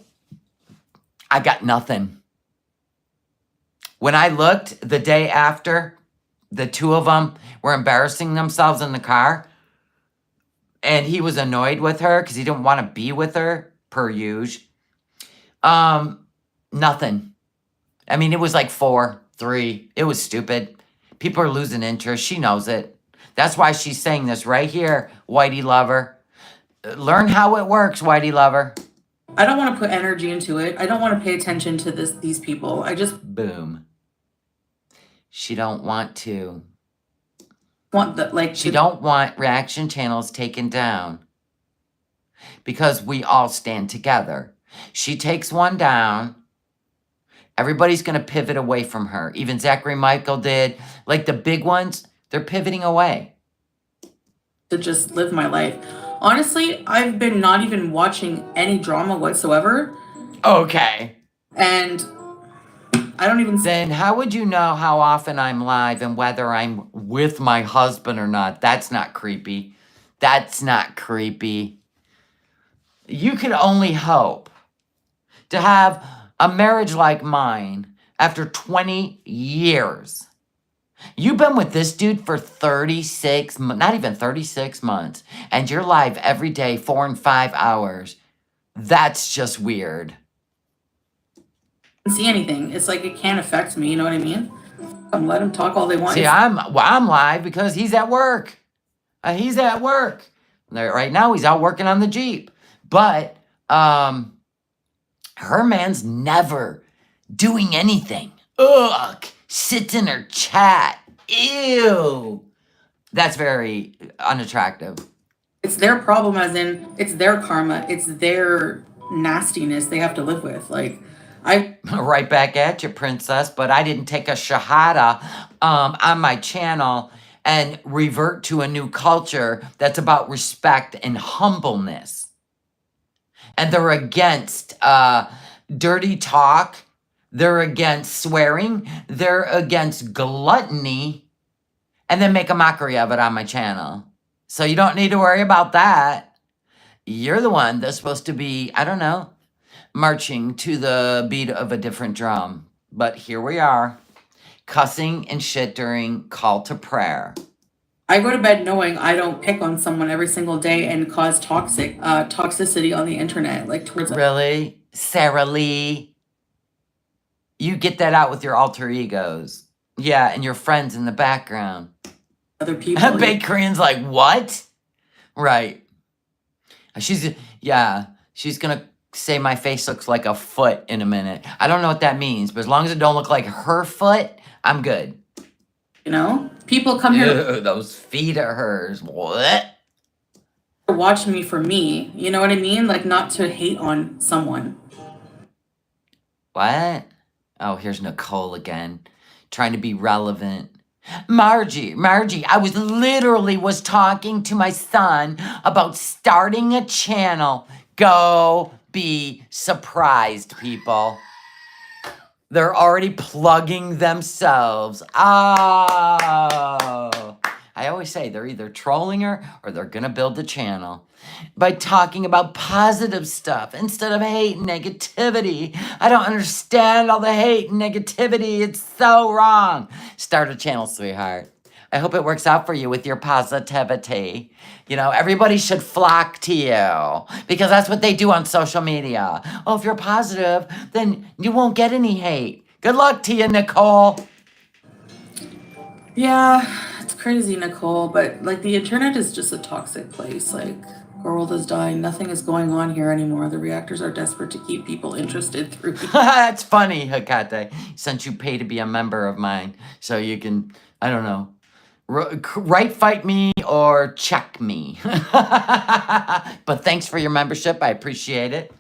I got nothing. When I looked the day after the two of them were embarrassing themselves in the car. And he was annoyed with her because he didn't want to be with her, per usual. Nothing. I mean, it was like 4, 3. It was stupid. People are losing interest. She knows it. That's why she's saying this right here, Whitey Lover. Learn how it works, Whitey Lover. I don't want to put energy into it. I don't want to pay attention to these people. I just Boom. She don't want to. want the like. She don't want reaction channels taken down. Because we all stand together. She takes one down. Everybody's going to pivot away from her. Even Zachary Michael did. Like the big ones, they're pivoting away. To just live my life. Honestly, I've been not even watching any drama whatsoever. Okay. And I don't even Then how would you know how often I'm live and whether I'm with my husband or not? That's not creepy. That's not creepy. You could only hope to have a marriage like mine after 20 years. You've been with this dude for 36, not even 36 months, and you're live every day, 4 and 5 hours. That's just weird. see anything. It's like it can't affect me, you know what I mean? Let them talk all they want. See, I'm live because he's at work. He's at work. Right now, he's out working on the Jeep. But her man's never doing anything. Ugh, sits in her chat. Ew. That's very unattractive. It's their problem, as in it's their karma. It's their nastiness they have to live with. Like, Right back at you, princess. But I didn't take a shahada on my channel and revert to a new culture that's about respect and humbleness. And they're against dirty talk. They're against swearing. They're against gluttony. And then make a mockery of it on my channel. So you don't need to worry about that. You're the one that's supposed to be, I don't know, marching to the beat of a different drum. But here we are, cussing and shit during call to prayer. I go to bed knowing I don't pick on someone every single day and cause toxicity on the internet, like towards Really? Sarah Lee? You get that out with your alter egos. Yeah, and your friends in the background. other people. Baked Korean's like, what? Right. She's gonna say my face looks like a foot in a minute. I don't know what that means, but as long as it don't look like her foot, I'm good. You know? People come here Ew, those feet are hers. What? to watch me for me. You know what I mean? Like, not to hate on someone. What? Oh, here's Nicole again, trying to be relevant. Margie, I was talking to my son about starting a channel. Go be surprised, people. They're already plugging themselves. Oh. I always say they're either trolling her or they're going to build a channel by talking about positive stuff instead of hate and negativity. I don't understand all the hate and negativity. It's so wrong. Start a channel, sweetheart. I hope it works out for you with your positivity. You know, everybody should flock to you because that's what they do on social media. Oh, if you're positive, then you won't get any hate. Good luck to you, Nicole. Yeah, it's crazy, Nicole, but like the internet is just a toxic place. Like, our world is dying. Nothing is going on here anymore. The reactors are desperate to keep people interested through. That's funny, Hecate. Since you pay to be a member of mine, so you can, I don't know, right fight me or check me. But thanks for your membership. I appreciate it.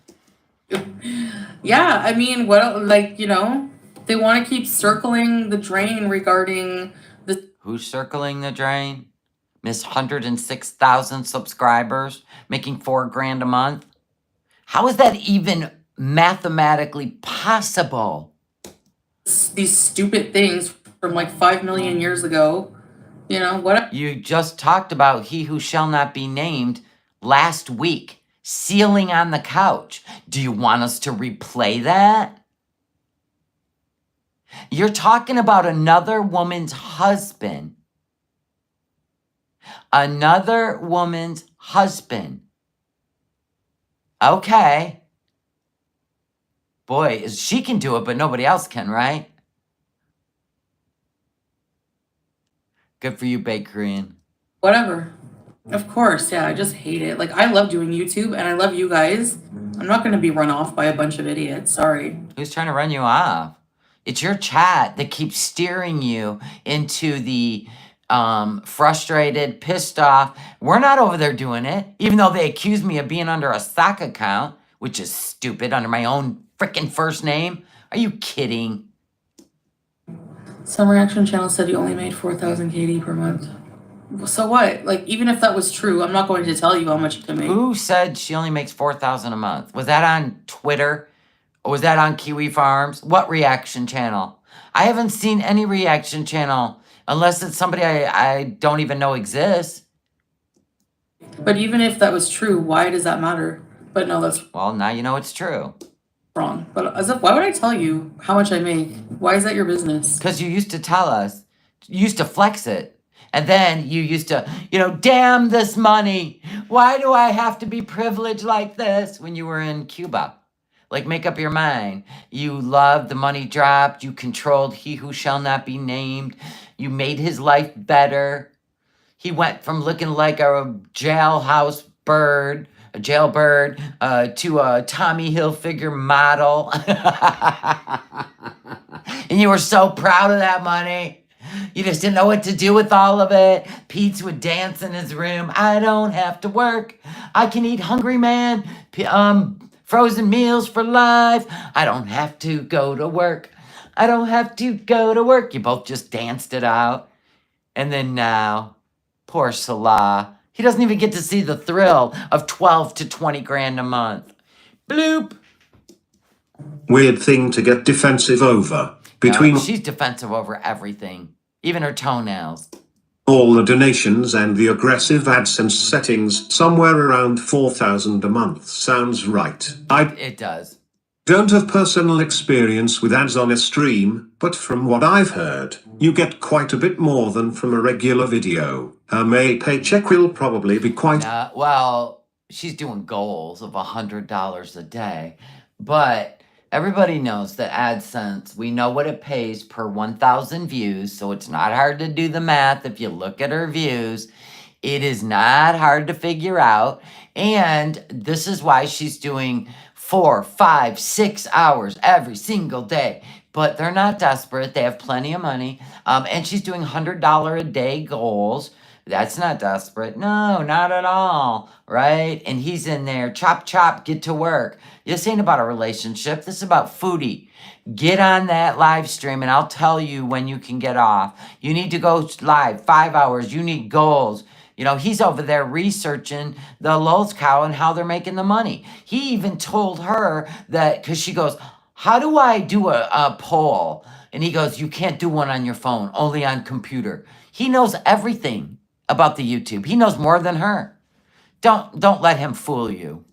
Yeah, I mean, what, like, you know, they want to keep circling the drain regarding the. Who's circling the drain? Miss 106,000 subscribers, making $4,000 a month. How is that even mathematically possible? These stupid things from like 5 million years ago. You know, what? You just talked about he who shall not be named last week, sealing on the couch. Do you want us to replay that? You're talking about another woman's husband. Another woman's husband. Okay. Boy, she can do it, but nobody else can, right? Good for you, Baked Korean. Whatever. Of course, yeah, I just hate it. Like, I love doing YouTube and I love you guys. I'm not going to be run off by a bunch of idiots. Sorry. Who's trying to run you off? It's your chat that keeps steering you into the frustrated, pissed off. We're not over there doing it, even though they accuse me of being under a stock account, which is stupid, under my own freaking first name. Are you kidding? Some reaction channel said you only made 4,000 KD per month. So what? Like, even if that was true, I'm not going to tell you how much you can make. Who said she only makes $4,000 a month? Was that on Twitter? Or was that on Kiwi Farms? What reaction channel? I haven't seen any reaction channel unless it's somebody I don't even know exists. But even if that was true, why does that matter? But no, that's Well, now you know it's true. wrong. But as if, why would I tell you how much I make? Why is that your business? Because you used to tell us. You used to flex it. And then you used to, damn this money. Why do I have to be privileged like this when you were in Cuba? Like, make up your mind. You loved the money dropped. You controlled he who shall not be named. You made his life better. He went from looking like a jailhouse bird, a jailbird, to a Tommy Hilfiger model. And you were so proud of that money. You just didn't know what to do with all of it. Pete would dance in his room. I don't have to work. I can eat Hungry Man, frozen meals for life. I don't have to go to work. I don't have to go to work. You both just danced it out. And then now, poor Salah, he doesn't even get to see the thrill of 12 to 20 grand a month. Bloop. Weird thing to get defensive over. Between No, she's defensive over everything, even her toenails. all the donations and the aggressive AdSense settings, somewhere around 4,000 a month sounds right. I It does. don't have personal experience with ads on a stream, but from what I've heard, you get quite a bit more than from a regular video. Her May paycheck will probably be quite Well, she's doing goals of $100 a day, but everybody knows that AdSense, we know what it pays per 1,000 views, so it's not hard to do the math if you look at her views. It is not hard to figure out, and this is why she's doing 4, 5, 6 hours every single day. But they're not desperate. They have plenty of money, and she's doing $100 a day goals. That's not desperate. No, not at all, right? And he's in there, chop, chop, get to work. This ain't about a relationship. This is about Foodie. Get on that live stream and I'll tell you when you can get off. You need to go live 5 hours. You need goals. He's over there researching the Lulz cow and how they're making the money. He even told her that, because she goes, how do I do a poll? And he goes, you can't do one on your phone, only on computer. He knows everything about the YouTube. He knows more than her. Don't let him fool you.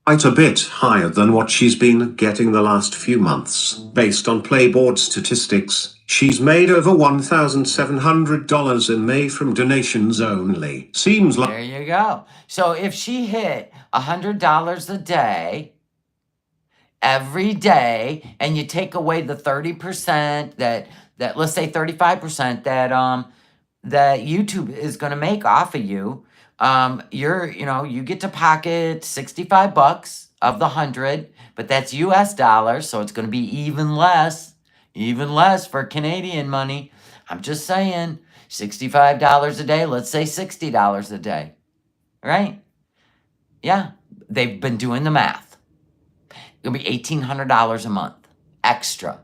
quite a bit higher than what she's been getting the last few months. Based on Playboard statistics, she's made over $1,700 in May from donations only. Seems like There you go. So if she hit $100 a day, every day, and you take away the 30% that let's say 35% that YouTube is going to make off of you, you get to pocket $65 of the 100, but that's US dollars, so it's going to be even less for Canadian money. I'm just saying, $65 a day, let's say $60 a day, right? Yeah, they've been doing the math. It'll be $1,800 a month extra.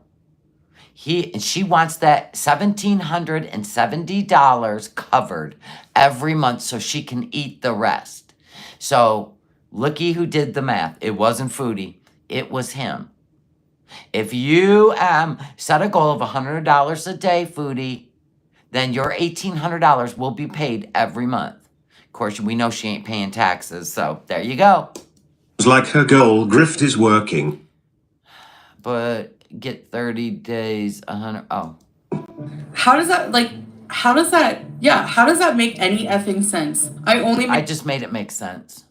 She wants that $1,770 covered every month so she can eat the rest. So looky who did the math. It wasn't Foodie. It was him. If you set a goal of $100 a day, Foodie, then your $1,800 will be paid every month. Of course, we know she ain't paying taxes, so there you go. her goal grift is working. but get 30 days, 100. Oh, How does that make any effing sense? I just made it make sense.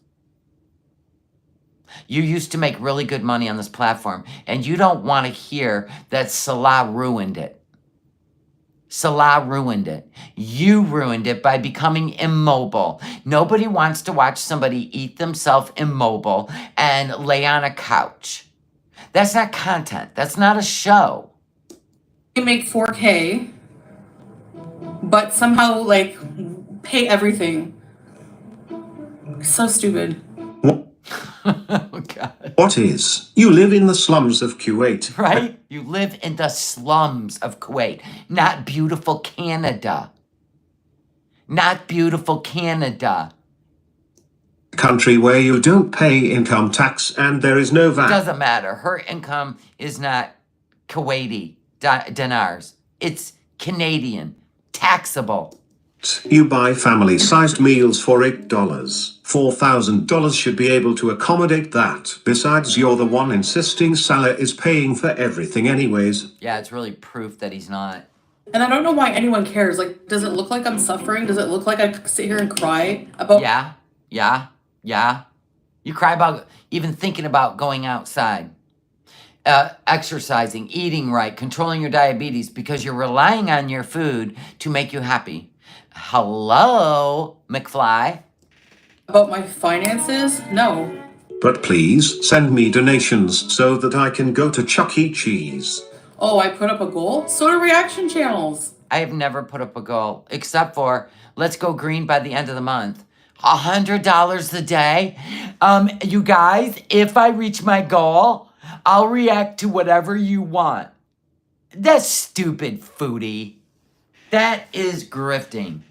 You used to make really good money on this platform, and you don't want to hear that Salah ruined it. Salah ruined it. You ruined it by becoming immobile. Nobody wants to watch somebody eat themselves immobile and lay on a couch. That's not content. That's not a show. You make 4K, but somehow like pay everything. So stupid. Oh, God. What is? You live in the slums of Kuwait. Right? You live in the slums of Kuwait, not beautiful Canada. Not beautiful Canada. Country where you don't pay income tax and there is no VAT. Doesn't matter. Her income is not Kuwaiti dinars. It's Canadian, taxable. You buy family-sized meals for $8. $4,000 should be able to accommodate that. Besides, you're the one insisting Salah is paying for everything anyways. Yeah, it's really proof that he's not. And I don't know why anyone cares. Like, does it look like I'm suffering? Does it look like I sit here and cry about... Yeah. You cry about even thinking about going outside. Exercising, eating right, controlling your diabetes because you're relying on your food to make you happy. Hello, McFly. About my finances? No. But please send me donations so that I can go to Chuck E. Cheese. Oh, I put up a goal? So do reaction channels. I have never put up a goal except for let's go green by the end of the month. $100 a day. You guys, if I reach my goal, I'll react to whatever you want. That's stupid, Foodie. That is grifting.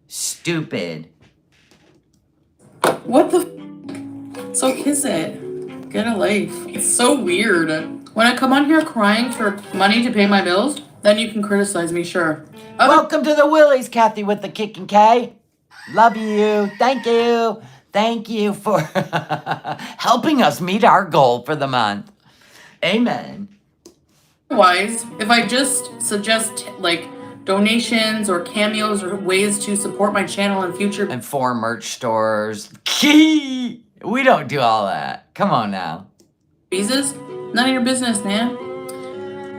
Stupid. What the So kiss it. Get a life. It's so weird. When I come on here crying for money to pay my bills, then you can criticize me, sure. Welcome to the Willies, Kathy with the kick and K. Love you. Thank you. Thank you for helping us meet our goal for the month. Amen. Otherwise, if I just suggest like donations or cameos or ways to support my channel in future And 4 merch stores. Key. We don't do all that. Come on now. visas, none of your business, man.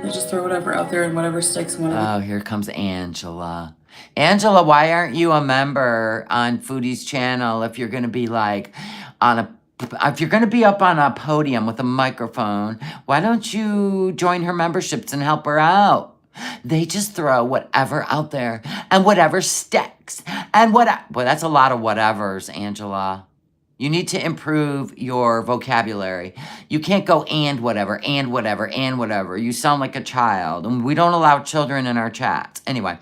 I just throw whatever out there and whatever sticks and whatever. Oh, here comes Angela. Angela, why aren't you a member on Foodie's channel if you're going to be like if you're going to be up on a podium with a microphone, why don't you join her memberships and help her out? They just throw whatever out there and whatever sticks. And well, that's a lot of whatevers, Angela. You need to improve your vocabulary. You can't go and whatever, and whatever, and whatever. You sound like a child, and we don't allow children in our chats. Anyway,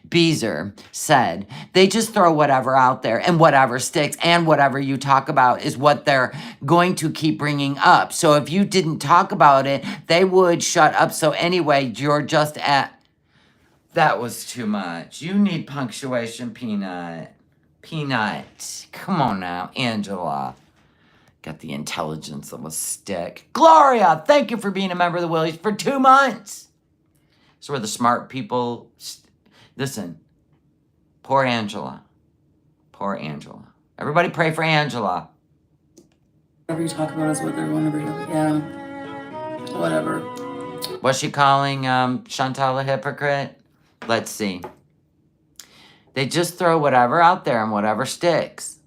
Beezer said, they just throw whatever out there, and whatever sticks, and whatever you talk about is what they're going to keep bringing up. So if you didn't talk about it, they would shut up. So anyway, you're just at... That was too much. You need punctuation, Peanut. Peanut. Come on now, Angela. Got the intelligence of a stick. Gloria, thank you for being a member of the Willies for 2 months. So where the smart people... Listen, poor Angela. Poor Angela. Everybody pray for Angela. Whatever you talk about is what they're going to bring up. Yeah. Whatever. Was she calling Chantal a hypocrite? Let's see. They just throw whatever out there and whatever sticks.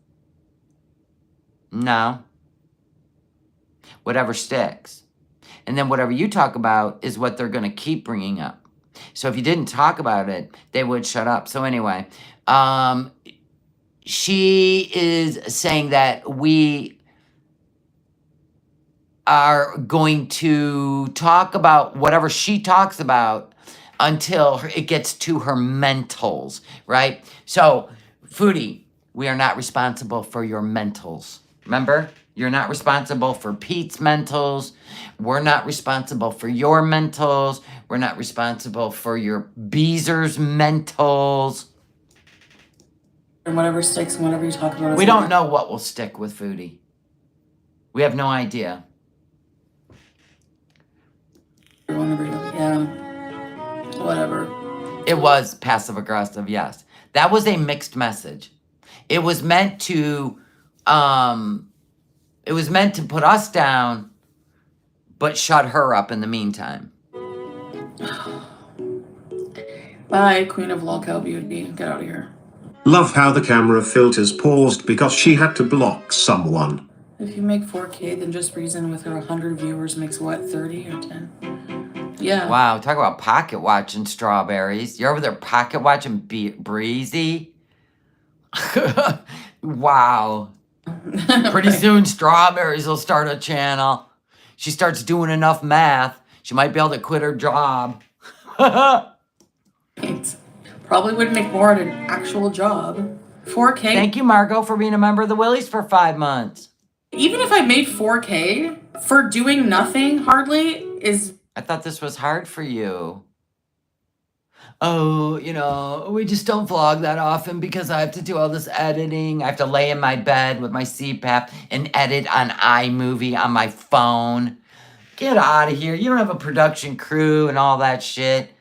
No. Whatever sticks. And then whatever you talk about is what they're going to keep bringing up. So if you didn't talk about it, they would shut up. So anyway, she is saying that we are going to talk about whatever she talks about until it gets to her mentals, right? So, Foodie, we are not responsible for your mentals. Remember? You're not responsible for Pete's mentals. We're not responsible for your mentals. We're not responsible for your Beezer's mentals. And whatever sticks and whatever you talk about. We don't know what will stick with Foodie. We have no idea. It was passive aggressive, yes. That was a mixed message. It was meant to put us down, but shut her up in the meantime. Bye, Queen of Lolcow Beauty. Get out of here. Love how the camera filters paused because she had to block someone. If you make 4K, then just reason with her 100 viewers makes what, 30 or 10? Yeah. Wow, talk about pocket watching strawberries. You're over there pocket watching Breezy? Wow. Pretty soon Strawberries will start a channel. She starts doing enough math, she might be able to quit her job. Thanks. Probably would make more at an actual job. 4K. Thank you, Margot, for being a member of the Willies for 5 months. Even if I made 4K for doing nothing hardly is... I thought this was hard for you. Oh, you know, we just don't vlog that often because I have to do all this editing. I have to lay in my bed with my CPAP and edit on iMovie on my phone. Get out of here. You don't have a production crew and all that shit.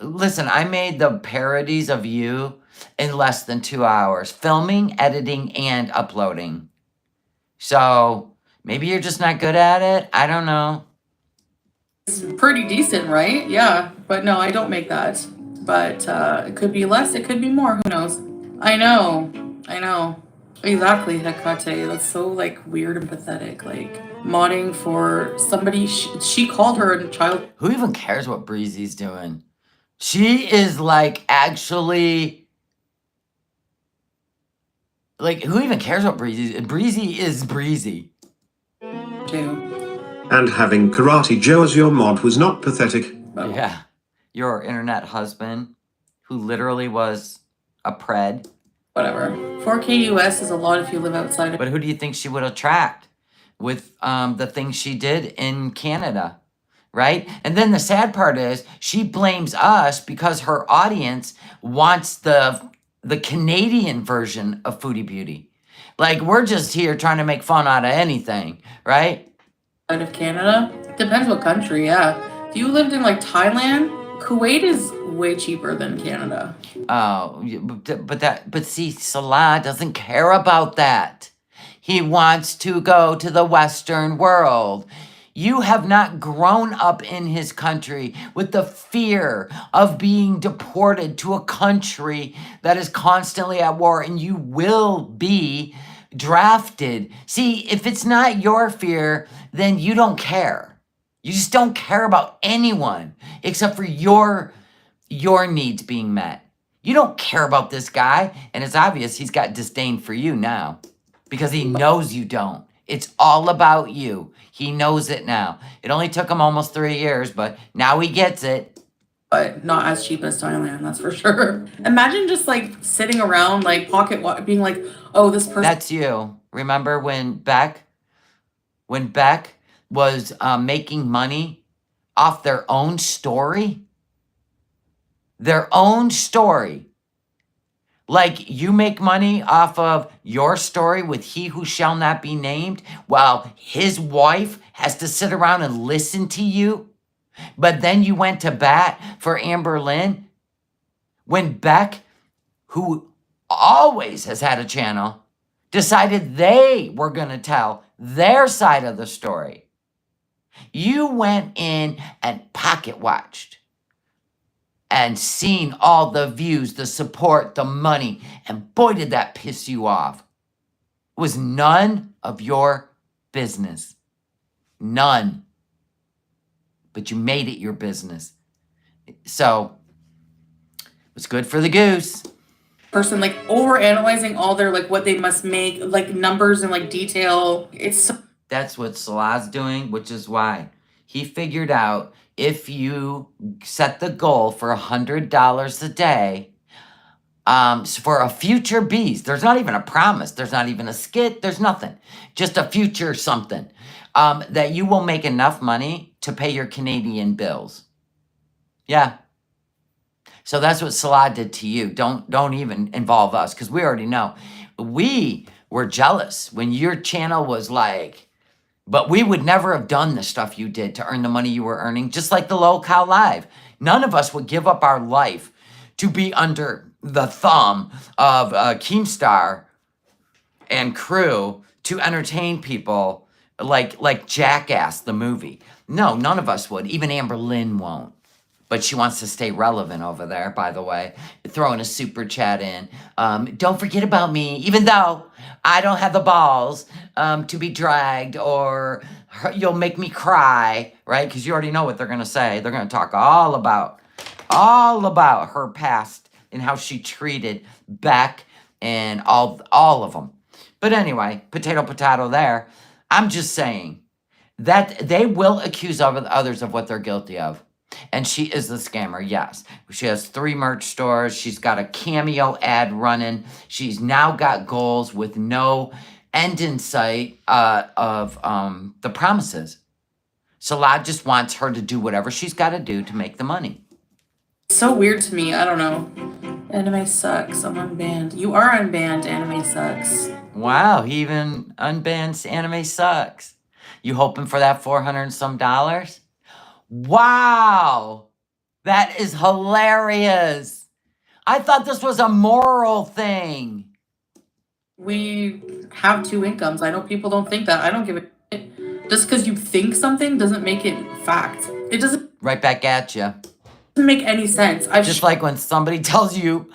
Listen, I made the parodies of you in less than 2 hours. Filming, editing, and uploading. So, maybe you're just not good at it. I don't know. It's pretty decent, right? Yeah, but no, I don't make that. But it could be less, it could be more, who knows? I know. Exactly, Hecate. That's so like weird and pathetic. Like modding for somebody, she called her a child. Who even cares what Breezy's doing? She is like actually... Like, who even cares what Breezy is? Breezy is Breezy. Too. And having Karate Joe as your mod was not pathetic. But Yeah. Your internet husband, who literally was a pred. whatever. 4K US is a lot if you live outside of... But who do you think she would attract with the things she did in Canada, right? And then the sad part is she blames us because her audience wants the Canadian version of Foodie Beauty. Like, we're just here trying to make fun out of anything, right? Out of Canada? Depends what country, yeah. If you lived in like Thailand, Kuwait is way cheaper than Canada. Oh, but see, Salah doesn't care about that. He wants to go to the Western world. You have not grown up in his country with the fear of being deported to a country that is constantly at war, and you will be drafted. See, if it's not your fear, then you don't care. You just don't care about anyone except for your needs being met. You don't care about this guy, and it's obvious he's got disdain for you now because he knows you don't. It's all about you. He knows it now. It only took him almost 3 years, but now he gets it. But not as cheap as Thailand, that's for sure. Imagine just like sitting around, like being like, oh, this person. That's you. Remember when Beck was making money off their own story? Their own story. Like, you make money off of your story with He Who Shall Not Be Named, while his wife has to sit around and listen to you. But then you went to bat for Amber Lynn when Beck, who always has had a channel, decided they were going to tell their side of the story. You went in and pocket watched and seen all the views, the support, the money, and boy, did that piss you off. It was none of your business. None. But you made it your business. So, it was good for the goose. Person like over analyzing all their like what they must make, like numbers and like detail. It's That's what Salah's doing, which is why he figured out if you set the goal for $100 a day for a future bees, there's not even a promise, there's not even a skit, there's nothing, just a future something, that you will make enough money to pay your Canadian bills. Yeah. So that's what Salah did to you. Don't even involve us because we already know. We were jealous when your channel was like But we would never have done the stuff you did to earn the money you were earning, just like the Lol Cow Live. None of us would give up our life to be under the thumb of Keemstar and crew to entertain people like Jackass, the movie. No, none of us would. Even Amber Lynn won't. But she wants to stay relevant over there, by the way. Throwing a super chat in. Don't forget about me, even though I don't have the balls to be dragged or you'll make me cry, right? Because you already know what they're going to say. They're going to talk all about her past and how she treated Beck and all of them. But anyway, potato there. I'm just saying that they will accuse others of what they're guilty of. And she is the scammer, yes. She has 3 merch stores. She's got a Cameo ad running. She's now got goals with no end in sight of the promises. Salah just wants her to do whatever she's got to do to make the money. So weird to me. I don't know. Anime sucks. I'm unbanned. You are unbanned. Anime sucks. Wow, he even unbans Anime Sucks. You hoping for that $400 and some? Wow, that is hilarious. I thought this was a moral thing. We have 2 incomes. I know people don't think that. I don't give a shit. Just because you think something doesn't make it fact. It doesn't Right back at you. make any sense. Just like when somebody tells you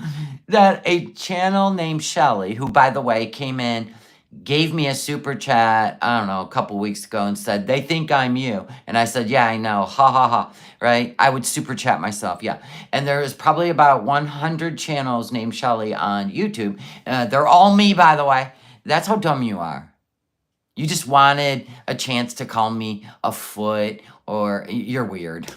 that a channel named Shelly, who, by the way, came in, gave me a super chat, I don't know, a couple weeks ago and said, they think I'm you. And I said, yeah, I know. Ha, ha, ha. Right? I would super chat myself. Yeah. And there is probably about 100 channels named Shelly on YouTube. They're all me, by the way. That's how dumb you are. You just wanted a chance to call me a foot or you're weird.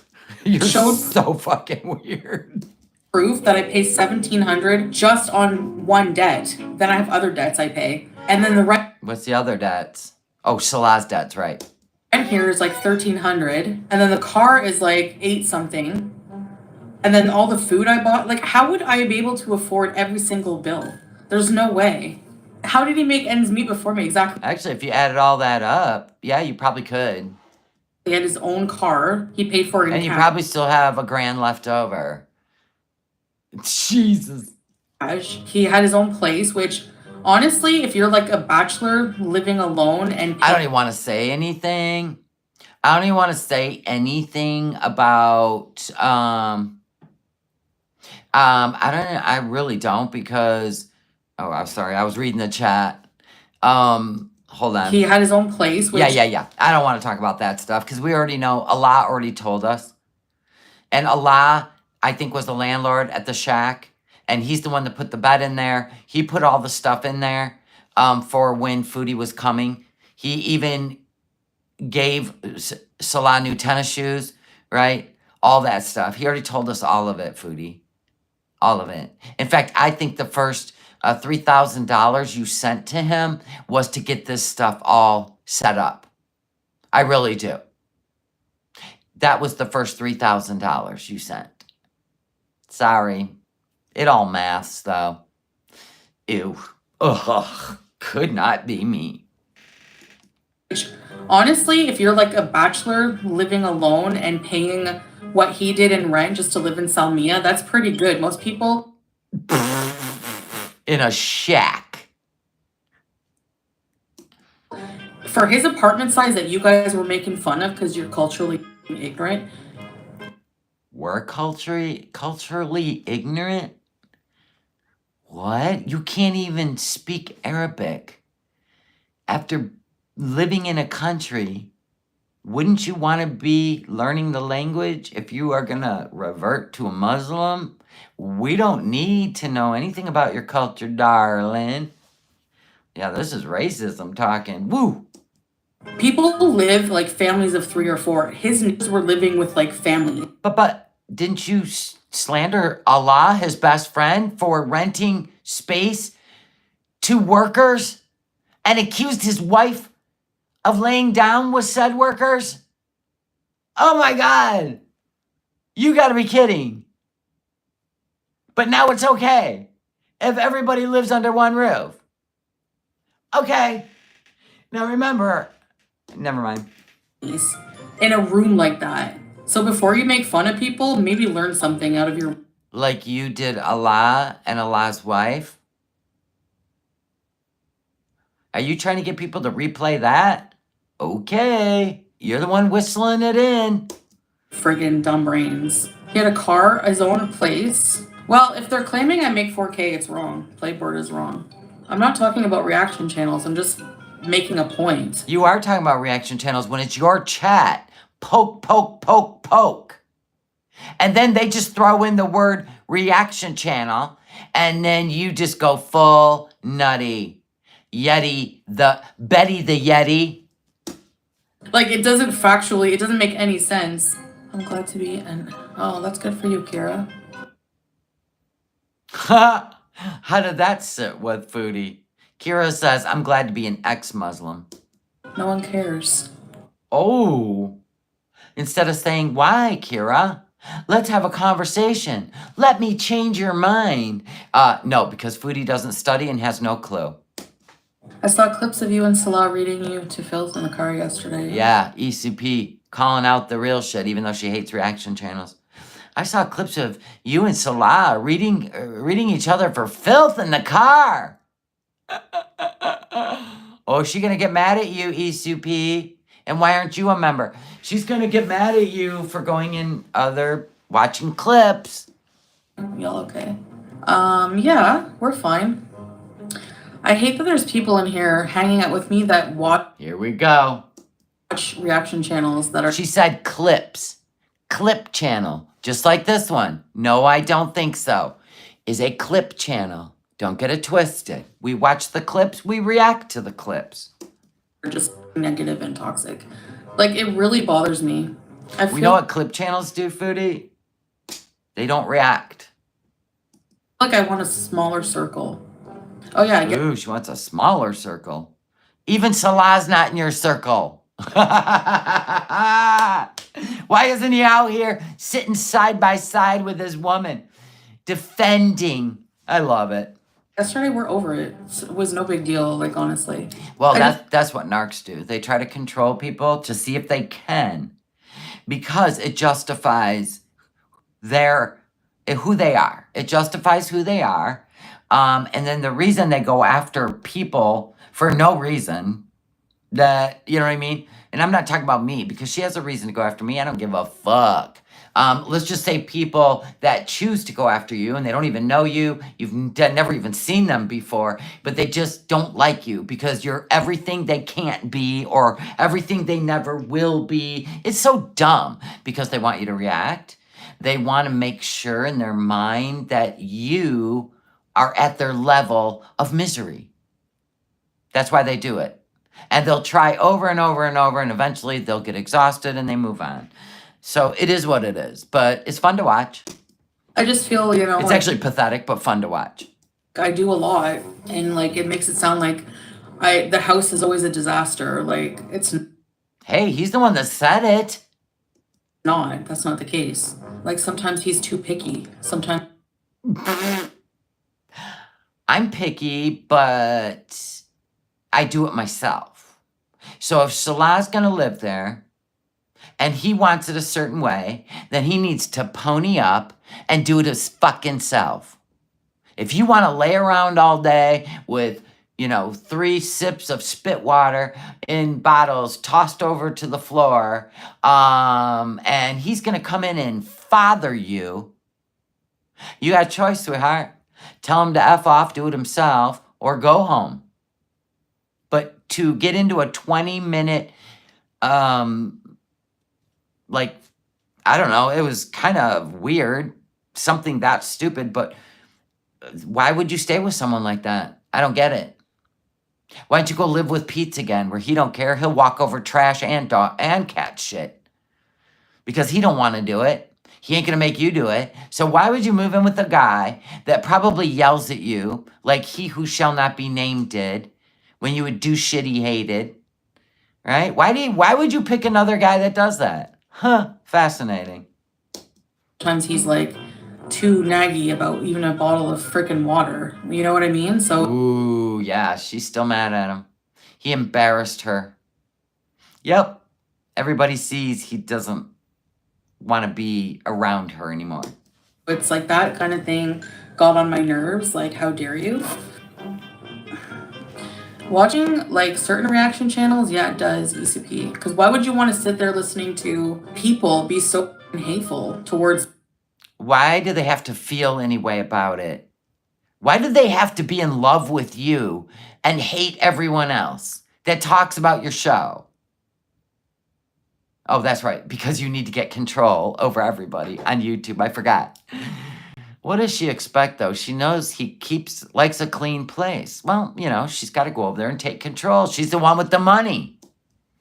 You're so fucking weird. Proof that I pay $1,700 just on one debt. Then I have other debts I pay. And then the rent. What's the other debts? Oh, Salah's debts, right. Rent here is like $1,300. And then the car is like 8 something. And then all the food I bought. Like, how would I be able to afford every single bill? There's no way. How did he make ends meet before me? Exactly. Actually, if you added all that up, yeah, you probably could. He had his own car. He paid for it. And you probably still have $1,000 left over. Jesus. He had his own place, which honestly, if you're like a bachelor living alone and I don't even want to say anything. I don't even want to say anything about I really don't because I'm sorry, I was reading the chat. Hold on. He had his own place. Which, yeah. I don't want to talk about that stuff because we already know. Allah already told us. And Allah, I think, was the landlord at the shack. And he's the one that put the bed in there. He put all the stuff in there for when Foodie was coming. He even gave Salah new tennis shoes, right? All that stuff. He already told us all of it, Foodie. All of it. In fact, I think the first $3,000 you sent to him was to get this stuff all set up. I really do. That was the first $3,000 you sent. Sorry. It all maths, though. Ew. Ugh. Could not be me. Honestly, if you're like a bachelor living alone and paying what he did in rent just to live in Salmia, that's pretty good. Most people... In a shack. For his apartment size that you guys were making fun of because you're culturally ignorant. We're culturally ignorant? What? You can't even speak Arabic. After living in a country, wouldn't you want to be learning the language if you are going to revert to a Muslim? We don't need to know anything about your culture, darling. Yeah, this is racism talking. Woo! People live like families of 3 or 4. His neighbors were living with like family. But didn't you slander Allah, his best friend, for renting space to workers and accused his wife of laying down with said workers? Oh my God. You gotta be kidding. But now it's okay if everybody lives under one roof. Okay. Now remember, Never mind. in a room like that. So before you make fun of people, maybe learn something out of your. Like you did Allah and Allah's wife? Are you trying to get people to replay that? Okay. You're the one whistling it in. Friggin' dumb brains. He had a car, his own place. Well, if they're claiming I make 4K, it's wrong. Playboard is wrong. I'm not talking about reaction channels. I'm just making a point. You are talking about reaction channels when it's your chat. Poke, poke, poke, poke. And then they just throw in the word reaction channel, and then you just go full nutty. Betty the Yeti. Like, it doesn't factually, it doesn't make any sense. I'm glad to be, and oh, that's good for you, Kira. How did that sit with Foodie? Kira says, I'm glad to be an ex-Muslim. No one cares. Oh. Instead of saying, why, Kira? Let's have a conversation. Let me change your mind. No, because Foodie doesn't study and has no clue. I saw clips of you and Salah reading you to filth in the car yesterday. Yeah, ECP calling out the real shit, even though she hates reaction channels. I saw clips of you and Salah reading each other for filth in the car. Oh, is she gonna get mad at you, ECP? And why aren't you a member? She's gonna get mad at you for going in watching clips. Y'all okay? Yeah, we're fine. I hate that there's people in here hanging out with me that watch Here we go. reaction channels that are. She said clips. Clip channel. Just like this one. No, I don't think so. Is a clip channel. Don't get it twisted. We watch the clips, we react to the clips. Just negative and toxic. Like, it really bothers me. We know what clip channels do, Foodie? They don't react. Like I want a smaller circle. Oh yeah, I get. Ooh, she wants a smaller circle. Even Salah's not in your circle. Why isn't he out here sitting side by side with his woman? Defending. I love it. Yesterday we're over it. It was no big deal, like, honestly. Well, that's what narcs do. They try to control people to see if they can, because it justifies who they are. It justifies who they are. And then the reason they go after people for no reason, that, you know what I mean? And I'm not talking about me, because she has a reason to go after me. I don't give a fuck. Let's just say people that choose to go after you and they don't even know you. You've never even seen them before, but they just don't like you because you're everything they can't be or everything they never will be. It's so dumb because they want you to react. They want to make sure in their mind that you are at their level of misery. That's why they do it. And they'll try over and over and over, and eventually they'll get exhausted and they move on. So it is what it is, but it's fun to watch. I just feel, It's like, actually pathetic, but fun to watch. I do a lot, and like it makes it sound like the house is always a disaster. Like, it's Hey, he's the one that said it. not. That's not the case. Like, sometimes he's too picky. Sometimes I'm picky, but I do it myself. So if Salah's gonna live there and he wants it a certain way, then he needs to pony up and do it his fucking self. If you want to lay around all day with, 3 sips of spit water in bottles tossed over to the floor, and he's going to come in and father you, you got a choice, sweetheart. Tell him to F off, do it himself, or go home. But to get into a 20-minute, I don't know, it was kind of weird, something that stupid, but why would you stay with someone like that? I don't get it. Why don't you go live with Pete again, where he don't care? He'll walk over trash and dog and cat shit because he don't want to do it. He ain't gonna make you do it. So why would you move in with a guy that probably yells at you like he who shall not be named did when you would do shit he hated? Right? Why would you pick another guy that does that? Huh, fascinating. sometimes he's like too naggy about even a bottle of freaking water. You know what I mean? So Ooh, yeah, she's still mad at him. He embarrassed her. Yep. Everybody sees he doesn't want to be around her anymore. It's like that kind of thing got on my nerves. Like, how dare you? Watching like certain reaction channels, yeah, it does, ECP. Because why would you want to sit there listening to people be so hateful towards? Why do they have to feel any way about it? Why do they have to be in love with you and hate everyone else that talks about your show? Oh, that's right, because you need to get control over everybody on YouTube. I forgot. What does she expect, though? She knows he likes a clean place. Well, you know, she's got to go over there and take control. She's the one with the money.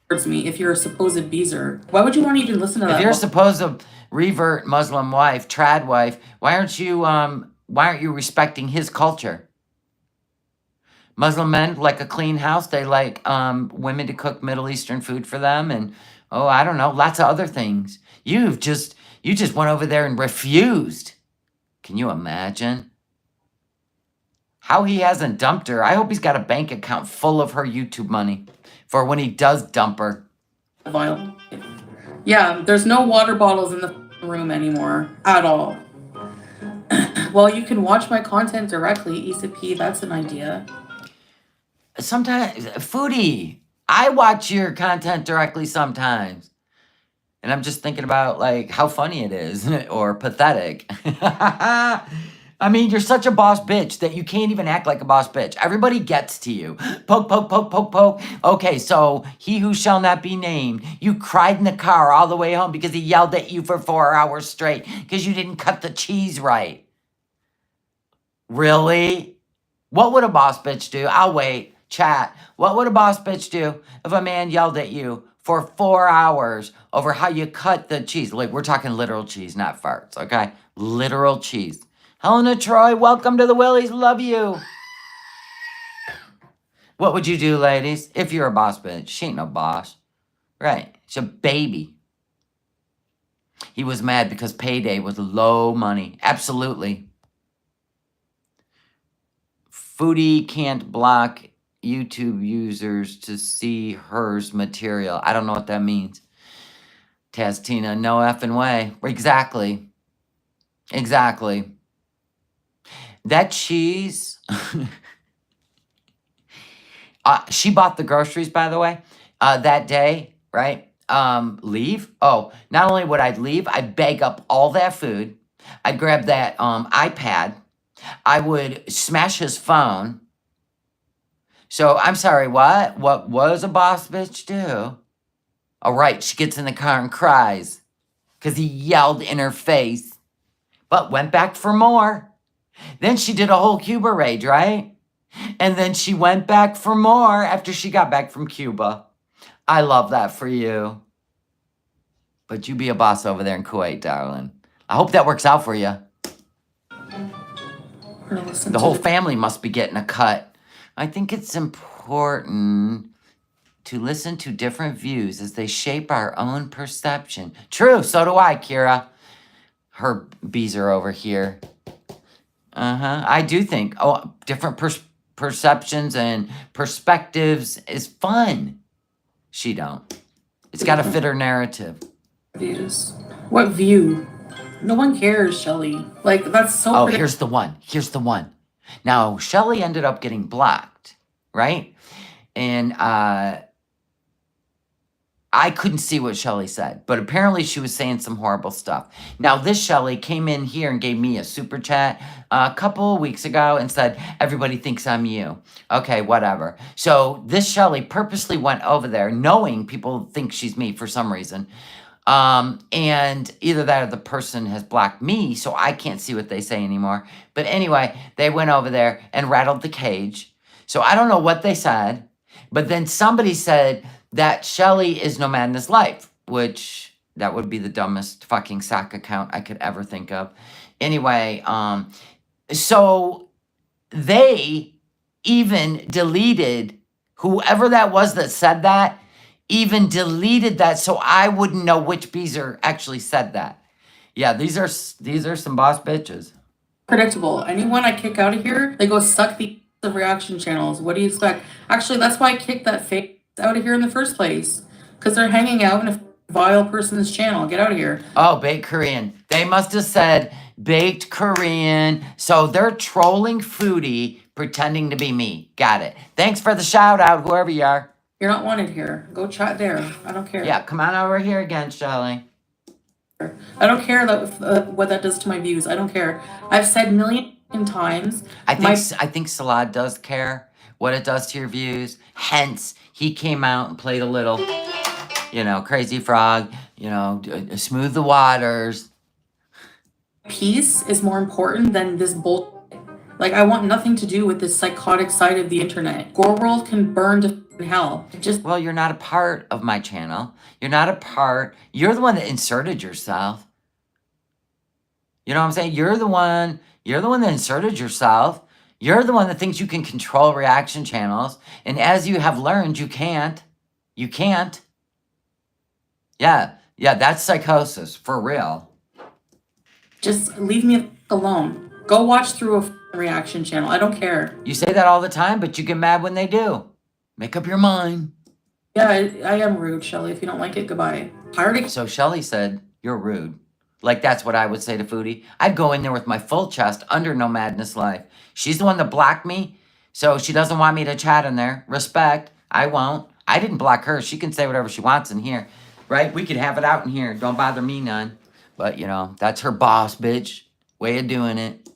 Towards me, if you're a supposed beezer, why would you want to even listen to that? If you're a supposed revert Muslim wife, trad wife, why aren't you respecting his culture? Muslim men like a clean house. They like women to cook Middle Eastern food for them, and I don't know, lots of other things. You just went over there and refused. Can you imagine how he hasn't dumped her? I hope he's got a bank account full of her YouTube money for when he does dump her. Yeah, there's no water bottles in the room anymore at all. Well, you can watch my content directly, ECP. That's an idea. Sometimes, Foodie, I watch your content directly sometimes. And I'm just thinking about, like, how funny it is or pathetic. I mean, you're such a boss bitch that you can't even act like a boss bitch. Everybody gets to you. Poke, poke, poke, poke, poke. Okay, so he who shall not be named, you cried in the car all the way home because he yelled at you for 4 hours straight because you didn't cut the cheese right. Really? What would a boss bitch do? I'll wait. Chat. What would a boss bitch do if a man yelled at you for 4 hours over how you cut the cheese? Like, we're talking literal cheese, not farts, okay? Literal cheese. Helena Troy, welcome to the Willies. Love you. What would you do, ladies, if you're a boss bitch? She ain't no boss. Right. She's a baby. He was mad because payday was low money. Absolutely. Foodie can't block YouTube users to see hers material. I don't know what that means. Tastina, no effing way. Exactly. Exactly. That cheese. She bought the groceries, by the way, that day, right? Leave. Oh, not only would I leave, I'd bag up all that food. I'd grab that iPad. I would smash his phone. So, I'm sorry, what? What was a boss bitch do? All right, she gets in the car and cries because he yelled in her face, but went back for more. Then she did a whole Cuba rage, right? And then she went back for more after she got back from Cuba. I love that for you. But you be a boss over there in Kuwait, darling. I hope that works out for you. The whole family must be getting a cut. I think it's important to listen to different views as they shape our own perception. True, so do I, Kira. Her bees are over here. I do think, different perceptions and perspectives is fun. She don't. It's got to fit her narrative. Views. What view? No one cares, Shelly. Like, that's so... Oh, here's the one. Here's the one. Now, Shelly ended up getting blocked, right? And I couldn't see what Shelly said, but apparently she was saying some horrible stuff. Now, this Shelly came in here and gave me a super chat a couple of weeks ago and said, everybody thinks I'm you. Okay, whatever. So this Shelly purposely went over there knowing people think she's me for some reason. And either that or the person has blocked me, so I can't see what they say anymore. But anyway, they went over there and rattled the cage. So I don't know what they said, but then somebody said that Shelly is no man in his life, which that would be the dumbest fucking sock account I could ever think of. Anyway, so they even deleted whoever that was that said that, even deleted that so I wouldn't know which beezer actually said that. Yeah, these are some boss bitches. Predictable. Anyone I kick out of here, they go suck the reaction channels. What do you expect? Actually, that's why I kicked that fake out of here in the first place. because they're hanging out in a vile person's channel. Get out of here. Oh, baked Korean. They must have said baked Korean. So they're trolling Foodie, pretending to be me. Got it. Thanks for the shout out, whoever you are. You're not wanted here. Go chat there. I don't care. Yeah, come on over here again, Shelly. I don't care what that does to my views. I don't care. I've said million times. I think Salad does care what it does to your views. Hence, he came out and played a little, crazy frog, smooth the waters. Peace is more important than this bull. Like, I want nothing to do with this psychotic side of the internet. Gore World can burn to hell. Well, you're not a part of my channel. You're not a part. You're the one that inserted yourself. You know what I'm saying? You're the one that inserted yourself. You're the one that thinks you can control reaction channels. And as you have learned, you can't. You can't. Yeah, that's psychosis, for real. Just leave me alone. Go watch through a reaction channel. I don't care. You say that all the time, but you get mad when they do. Make up your mind. Yeah, I am rude, Shelly. If you don't like it, goodbye. So Shelly said, you're rude. Like, that's what I would say to Foodie. I'd go in there with my full chest under No Madness Life. She's the one that blocked me, so she doesn't want me to chat in there. Respect. I won't. I didn't block her. She can say whatever she wants in here, right? We could have it out in here. Don't bother me none. But, that's her boss, bitch. Way of doing it.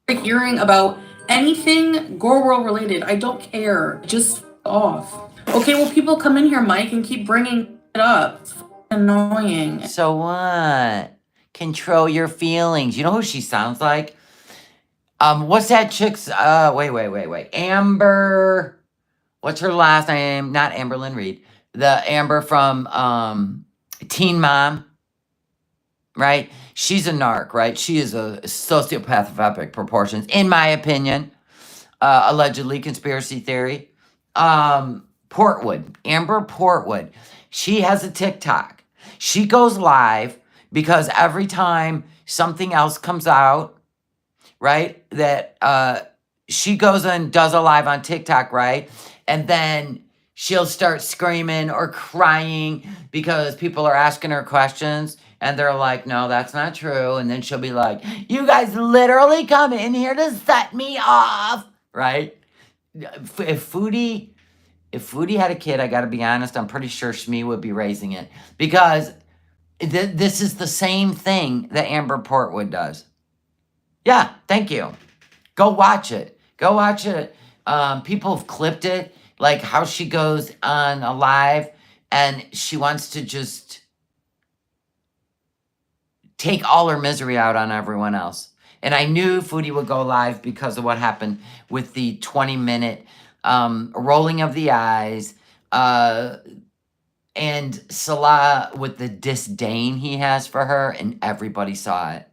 Hearing about anything Gore World related. I don't care. Just off. Okay, well, people come in here, Mike, and keep bringing it up. It's annoying. So what? Control your feelings. You know who she sounds like? What's that chick's, wait. Amber, what's her last name? Not Amberlyn Reed. The Amber from, Teen Mom, right? She's a narc, right? She is a sociopath of epic proportions, in my opinion. Allegedly, conspiracy theory. Portwood, Amber Portwood. She has a TikTok. She goes live because every time something else comes out, right, that she goes and does a live on TikTok, right? And then she'll start screaming or crying because people are asking her questions. And they're like, no, that's not true. And then she'll be like, you guys literally come in here to set me off, right? If Foodie had a kid, I got to be honest, I'm pretty sure Shmi would be raising it. Because this is the same thing that Amber Portwood does. Yeah, thank you. Go watch it. Go watch it. People have clipped it, like how she goes on a live and she wants to just take all her misery out on everyone else. And I knew Foodie would go live because of what happened with the 20-minute rolling of the eyes, and Salah with the disdain he has for her, and everybody saw it.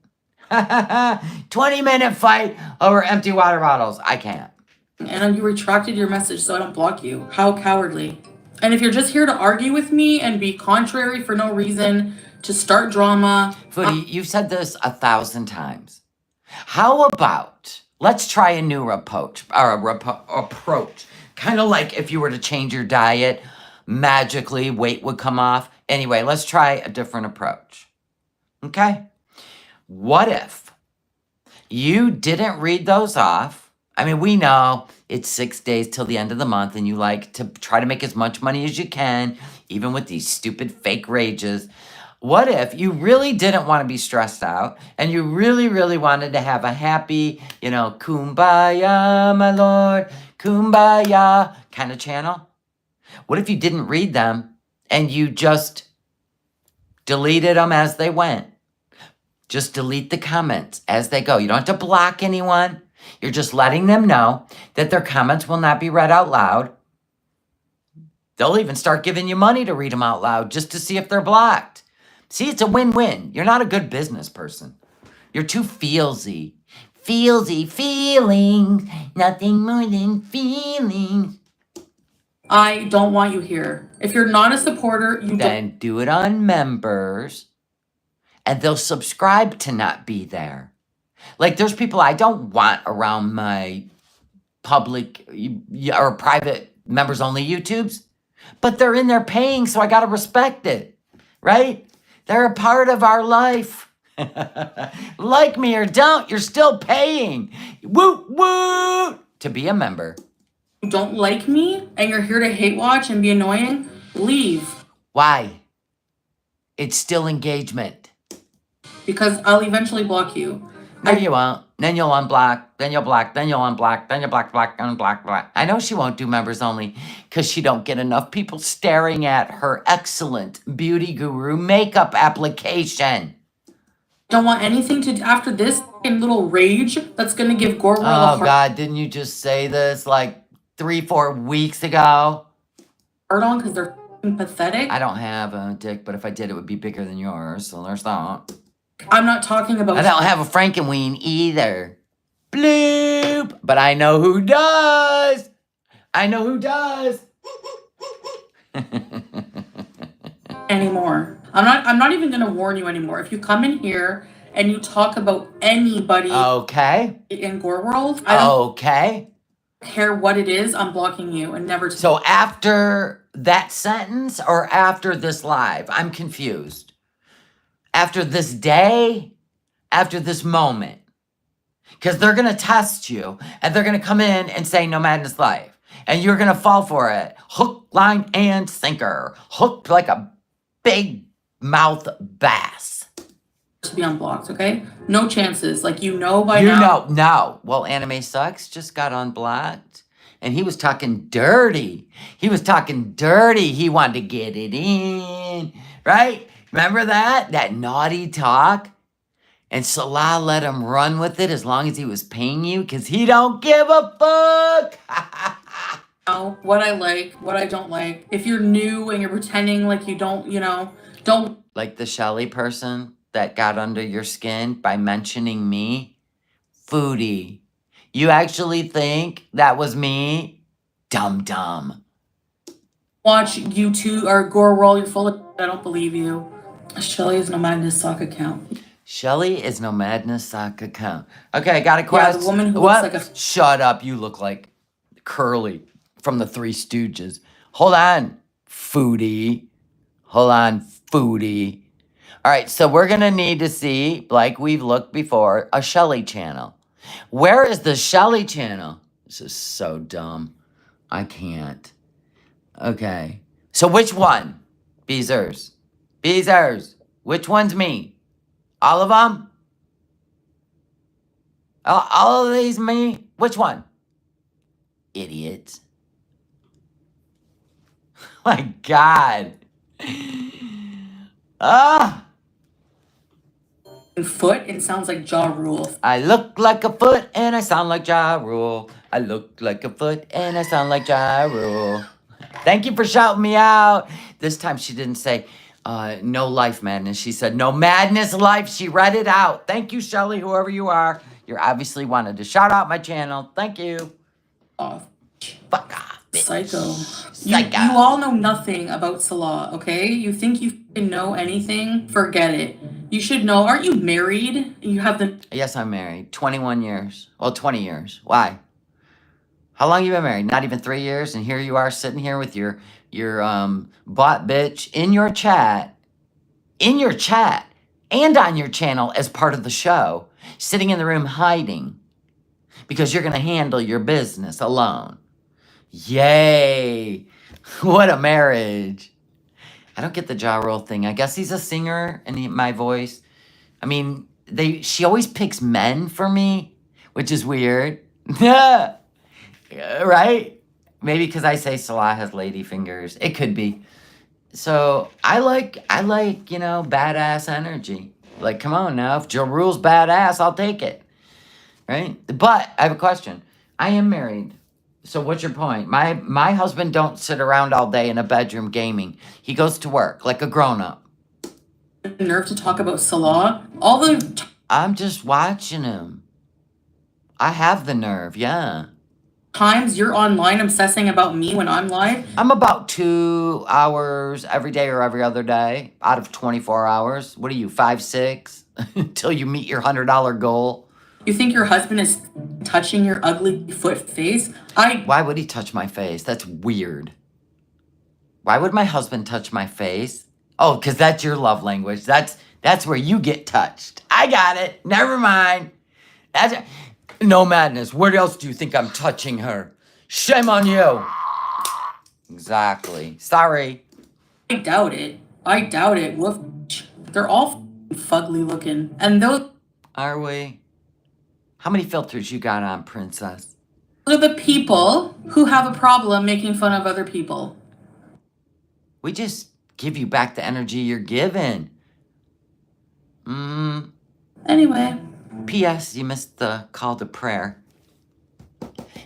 20-minute fight over empty water bottles. I can't. And you retracted your message so I don't block you. How cowardly. And if you're just here to argue with me and be contrary for no reason, to start drama. Foodie, you've said this 1,000 times. How about, let's try a new approach. Kind of like if you were to change your diet, magically weight would come off. Anyway, let's try a different approach. Okay? What if you didn't read those off? I mean, we know it's 6 days till the end of the month and you like to try to make as much money as you can, even with these stupid fake rages. What if you really didn't want to be stressed out and you really, really wanted to have a happy, kumbaya, my lord, kumbaya kind of channel? What if you didn't read them and you just deleted them as they went? Just delete the comments as they go. You don't have to block anyone. You're just letting them know that their comments will not be read out loud. They'll even start giving you money to read them out loud just to see if they're blocked. See, it's a win-win. You're not a good business person. You're too feelsy. Feelsy feelings. Nothing more than feelings. I don't want you here. If you're not a supporter, then do it on members. And they'll subscribe to not be there. Like, there's people I don't want around my public or private members-only YouTubes. But they're in there paying, so I got to respect it, right? They're a part of our life. Like me or don't, you're still paying. Woo, woo, to be a member. You don't like me and you're here to hate watch and be annoying? Leave. Why? It's still engagement. Because I'll eventually block you. No, you won't. Then you'll unblock. Then you'll block. Then you'll unblock. Then you'll block, unblock, block. I know she won't do members only because she don't get enough people staring at her excellent beauty guru makeup application. Don't want anything to after this fucking little rage that's gonna give Gorwell a Oh, heart God, didn't you just say this like 3-4 weeks ago? on because they're fucking pathetic. I don't have a dick, but if I did, it would be bigger than yours, so there's that. I'm not talking about I don't have a Frankenweenie either. Bloop! But I know who does! I know who does! anymore. I'm not even gonna warn you anymore. If you come in here and you talk about anybody Okay. in Gore World, I don't Okay. care what it is, I'm blocking you and never So after that sentence or after this live? I'm confused. After this day? After this moment? Because they're going to test you and they're going to come in and say no madness live. And you're going to fall for it. Hook, line, and sinker. Hooked like a big mouth bass. to be unblocked, okay? No chances. Like you know by You now. know, no. Well, Anime Sucks just got unblocked. And he was talking dirty. He was talking dirty. He wanted to get it in. Right? Remember that? That naughty talk? And Salah let him run with it as long as he was paying you because he don't give a fuck. Know what I like, what I don't like. If you're new and you're pretending like you don't, don't. Like the Shelly person that got under your skin by mentioning me? Foodie. You actually think that was me? Dumb. Watch YouTube or Gore World, you're full of I don't believe you. Shelly is no madness sock account. Shelly is no madness sock account. Okay, I got a Yeah, question. the woman who What? looks like a Shut up, you look like Curly from the Three Stooges. Hold on, Foodie. Hold on, Foodie. All right, so we're going to need to see, like we've looked before, a Shelly channel. Where is the Shelly channel? This is so dumb. I can't. Okay. So which one? Beezers. Which one's me? All of them? All of these me? Which one? Idiots. My God. Ah. foot and sounds like Ja Rule. I look like a foot and I sound like Ja Rule. I look like a foot and I sound like Ja Rule. Thank you for shouting me out. This time she didn't say no life madness. She said no madness life. She read it out. Thank you, Shelly, whoever you are. You obviously wanted to shout out my channel. Thank you. Off. Fuck off, bitch. Psycho. You all know nothing about Salah, okay? You think you can know anything? Forget it. You should know. Aren't you married? You have the. Yes, I'm married. 21 years. Well, 20 years. Why? How long you been married? Not even 3 years, and here you are sitting here with your bot bitch in your chat, and on your channel as part of the show, sitting in the room hiding because you're gonna handle your business alone. Yay! What a marriage! I don't get the Ja Rule thing. I guess he's a singer, and my voice. I mean, she always picks men for me, which is weird. Right? Maybe because I say Salah has lady fingers. It could be. So I like, badass energy. Like, come on now. If Ja Rule's badass, I'll take it. Right? But I have a question. I am married. So what's your point? My husband don't sit around all day in a bedroom gaming. He goes to work like a grown-up. Nerve to talk about Salah. I'm just watching him. I have the nerve, yeah. Times you're online obsessing about me when I'm live. I'm about 2 hours every day or every other day out of 24 hours. What are you, 5'6"? Until you meet your $100 goal. You think your husband is touching your ugly foot face? Why would he touch my face? That's weird. Why would my husband touch my face? Oh, because that's your love language. That's where you get touched. I got it. Never mind. That's no madness. Where else do you think I'm touching her? Shame on you. Exactly. Sorry. I doubt it. I doubt it. Woof. They're all fugly looking. And those Are we? How many filters you got on, princess? are the people who have a problem making fun of other people. We just give you back the energy you're given. Anyway. P.S. You missed the call to prayer.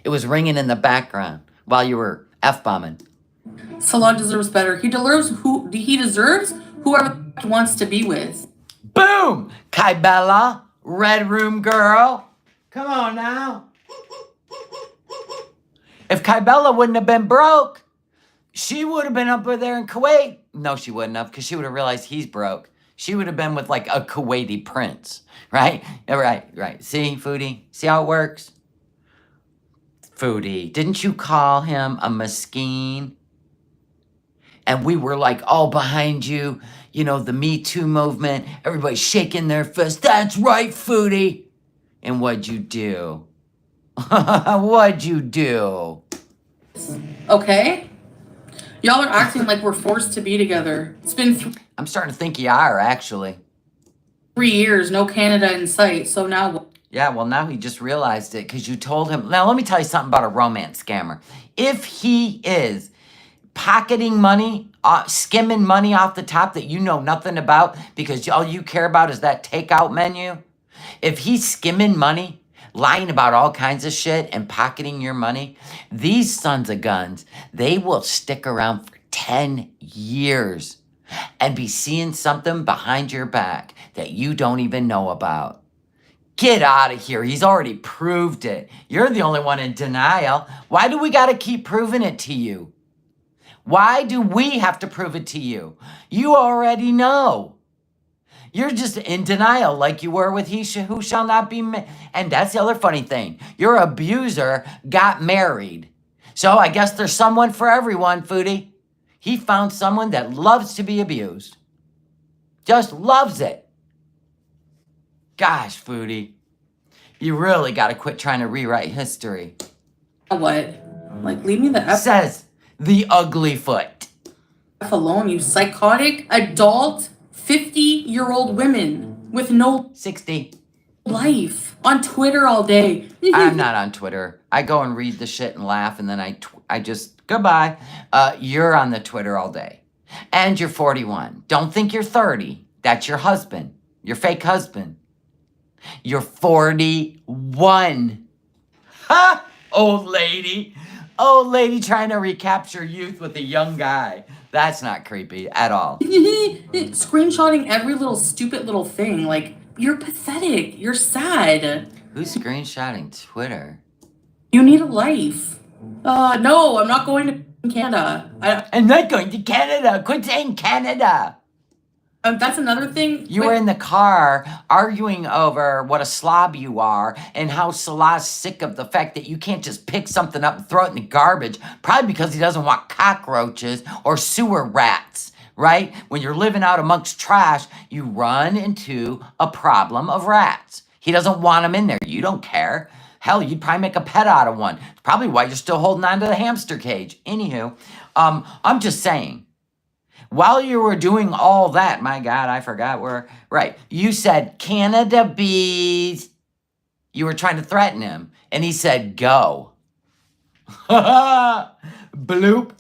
It was ringing in the background while you were F-bombing. Salah deserves better. He deserves whoever he wants to be with. Boom! Kybella, Red Room girl. Come on now. If Kybella wouldn't have been broke, she would have been up there in Kuwait. No, she wouldn't have, because she would have realized he's broke. She would have been with like a Kuwaiti prince, right? Right. See, Foodie? See how it works? Foodie, didn't you call him a maskeen? And we were like all behind you, you know, the Me Too movement. Everybody shaking their fist. That's right, Foodie. And what'd you do? What'd you do? Okay? Y'all are acting like we're forced to be together. It's been I'm starting to think you are, actually. 3 years, no Canada in sight. So now what? Yeah, well, now he just realized it because you told him. Now, let me tell you something about a romance scammer. If he is pocketing money, skimming money off the top that you know nothing about because all you care about is that takeout menu, if he's skimming money, lying about all kinds of shit and pocketing your money, these sons of guns, they will stick around for 10 years and be seeing something behind your back that you don't even know about. Get out of here. He's already proved it. You're the only one in denial. Why do we got to keep proving it to you? Why do we have to prove it to you? You already know. You're just in denial like you were with he who shall not be married. And that's the other funny thing. Your abuser got married. So I guess there's someone for everyone, Foodie. He found someone that loves to be abused. Just loves it. Gosh, Foodie. You really got to quit trying to rewrite history. What? Like, leave me the F Says the ugly foot. alone, you psychotic, adult, 50-year-old women with no 60. life. On Twitter all day. I'm not on Twitter. I go and read the shit and laugh, and then I just, goodbye. You're on the Twitter all day. And you're 41. Don't think you're 30. That's your husband. Your fake husband. You're 41. Ha! Old lady. Old lady trying to recapture youth with a young guy. That's not creepy at all. Screenshotting every little stupid little thing. Like, you're pathetic. You're sad. Who's screenshotting Twitter? You need a life. No, I'm not going to Canada. I'm not going to Canada. Quit saying Canada. That's another thing. You were in the car arguing over what a slob you are and how Salah's sick of the fact that you can't just pick something up and throw it in the garbage, probably because he doesn't want cockroaches or sewer rats, right? When you're living out amongst trash, you run into a problem of rats. He doesn't want them in there. You don't care. Hell, you'd probably make a pet out of one. It's probably why you're still holding on to the hamster cage. Anywho, I'm just saying. While you were doing all that, my God, I forgot where, right, you said, Canada bees. You were trying to threaten him, and he said, go. Bloop.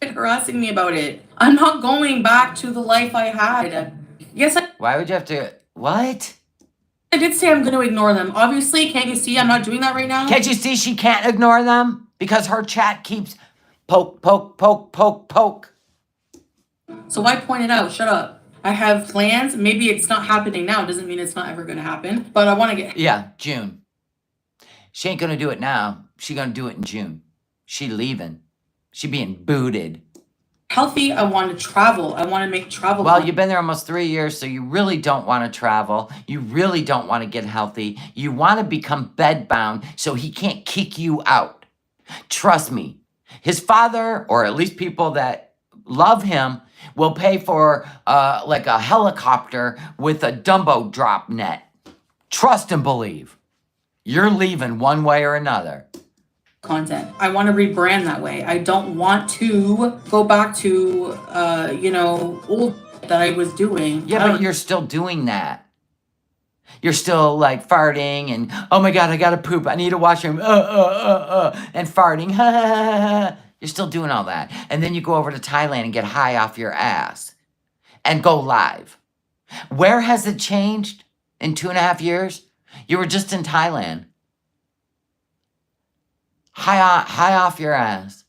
Harassing me about it. I'm not going back to the life I had. Yes, Why would you have to, what? I did say I'm going to ignore them. Obviously, can't you see I'm not doing that right now? Can't you see she can't ignore them? Because her chat keeps poke, poke, poke, poke, poke. So why point it out? Shut up. I have plans. Maybe it's not happening now. Doesn't mean it's not ever going to happen. But I want to get... Yeah, June. She ain't going to do it now. She going to do it in June. She leaving. She being booted. healthy. I want to travel. I want to make travel. Well, you've been there almost 3 years, so you really don't want to travel. You really don't want to get healthy. You want to become bedbound so he can't kick you out. Trust me. His father, or at least people that love him will pay for like a helicopter with a Dumbo drop net. Trust and believe. You're leaving one way or another. Content. I want to rebrand that way. I don't want to go back to, old that I was doing. Yeah, but you're still doing that. You're still like farting and, oh my God, I gotta poop. I need a washroom. And farting. You're still doing all that. And then you go over to Thailand and get high off your ass and go live. Where has it changed in 2.5 years? You were just in Thailand. High off your ass.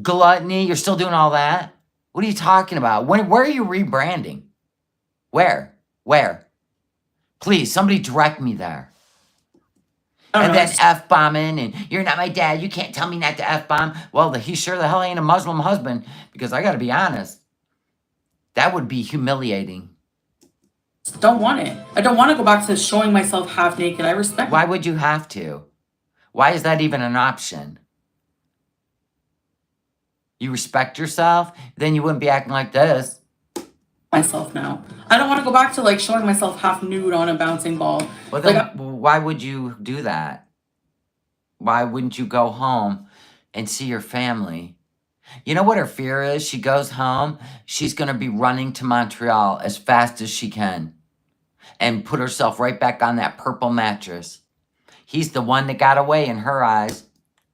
Gluttony, you're still doing all that? What are you talking about? Where are you rebranding? Where? Please, somebody direct me there. And then F-bombing, and you're not my dad, you can't tell me not to F-bomb. Well, he sure the hell ain't a Muslim husband, because I gotta be honest, that would be humiliating. Don't want it. I don't want to go back to showing myself half naked. I respect. Why would you have to? Why is that even an option? You respect yourself, then you wouldn't be acting like this. Myself now. I don't want to go back to like showing myself half nude on a bouncing ball. Well, then why would you do that? Why wouldn't you go home and see your family? You know what her fear is? She goes home, she's going to be running to Montreal as fast as she can and put herself right back on that purple mattress. He's the one that got away in her eyes.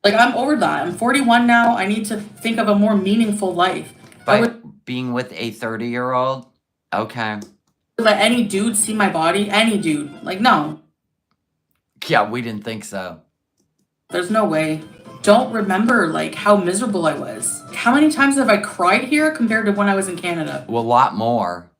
Like, I'm over that. I'm 41 now. I need to think of a more meaningful life. But being with a 30-year-old? Okay. Let any dude see my body? Any dude. Like, no. Yeah, we didn't think so. There's no way. Don't remember, like, how miserable I was. How many times have I cried here compared to when I was in Canada? Well, a lot more.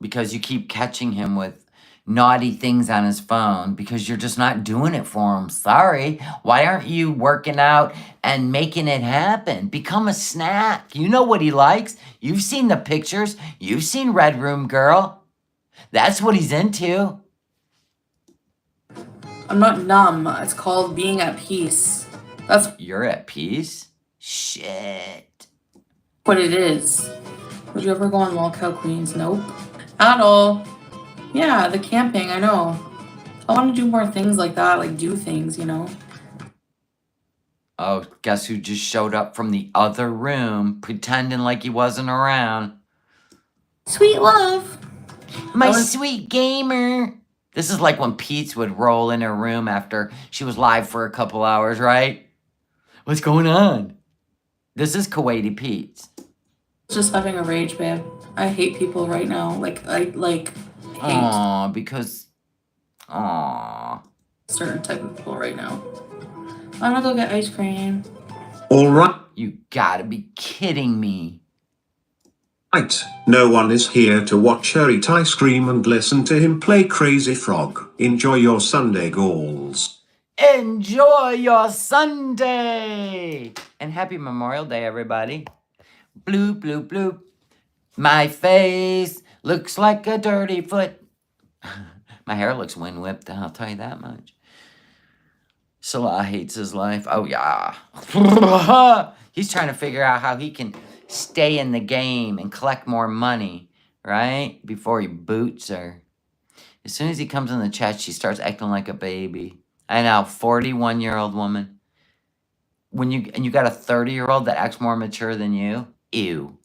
Because you keep catching him with naughty things on his phone because you're just not doing it for him. Sorry. Why aren't you working out and making it happen? Become a snack. You know what he likes. You've seen the pictures. You've seen Red Room Girl. That's what he's into. I'm not numb. It's called being at peace. That's You're at peace? Shit. what it is. Would you ever go on Lolcow Queens? Nope. At all. Yeah, the camping, I know. I want to do more things like that, like do things, you know? Oh, guess who just showed up from the other room, pretending like he wasn't around? Sweet love. My sweet gamer. This is like when Pete's would roll in her room after she was live for a couple hours, right? What's going on? This is Kuwaiti Pete's. Just having a rage, babe. I hate people right now. I hate Aw, because... Aw. certain type of people right now. I'm gonna go get ice cream. All right. You gotta be kidding me. No one is here to watch her eat ice cream and listen to him play Crazy Frog. Enjoy your Sunday goals. Enjoy your Sunday! And happy Memorial Day, everybody. Bloop, bloop, bloop. My face looks like a dirty foot. My hair looks wind whipped, I'll tell you that much. Salah hates his life. Oh, yeah. He's trying to figure out how he can stay in the game and collect more money, right? Before he boots her. As soon as he comes in the chat, she starts acting like a baby. I know, 41-year-old woman. And you got a 30-year-old that acts more mature than you? Ew.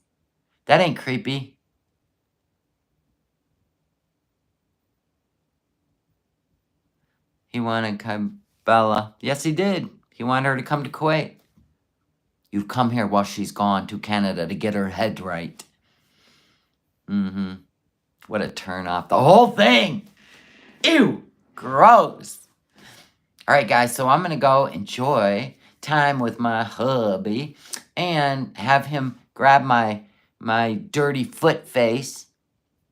That ain't creepy. He wanted Bella. Yes, he did. He wanted her to come to Kuwait. You've come here while she's gone to Canada to get her head right. Mm-hmm. What a turn off. The whole thing. Ew. Gross. All right, guys. So I'm going to go enjoy time with my hubby and have him grab my dirty foot face.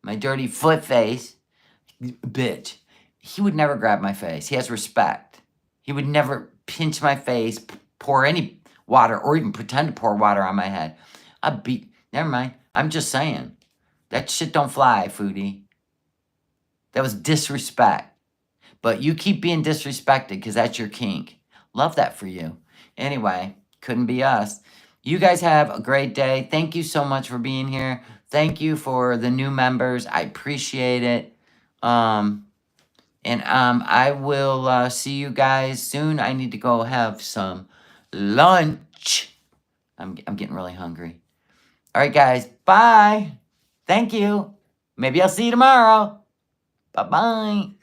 My dirty foot face. Bitch. He would never grab my face. He has respect. He would never pinch my face, pour any water, or even pretend to pour water on my head. Never mind. I'm just saying. That shit don't fly, Foodie. That was disrespect. But you keep being disrespected because that's your kink. Love that for you. Anyway, couldn't be us. You guys have a great day. Thank you so much for being here. Thank you for the new members. I appreciate it. I will see you guys soon. I need to go have some lunch. I'm getting really hungry. All right, guys. Bye. Thank you. Maybe I'll see you tomorrow. Bye-bye.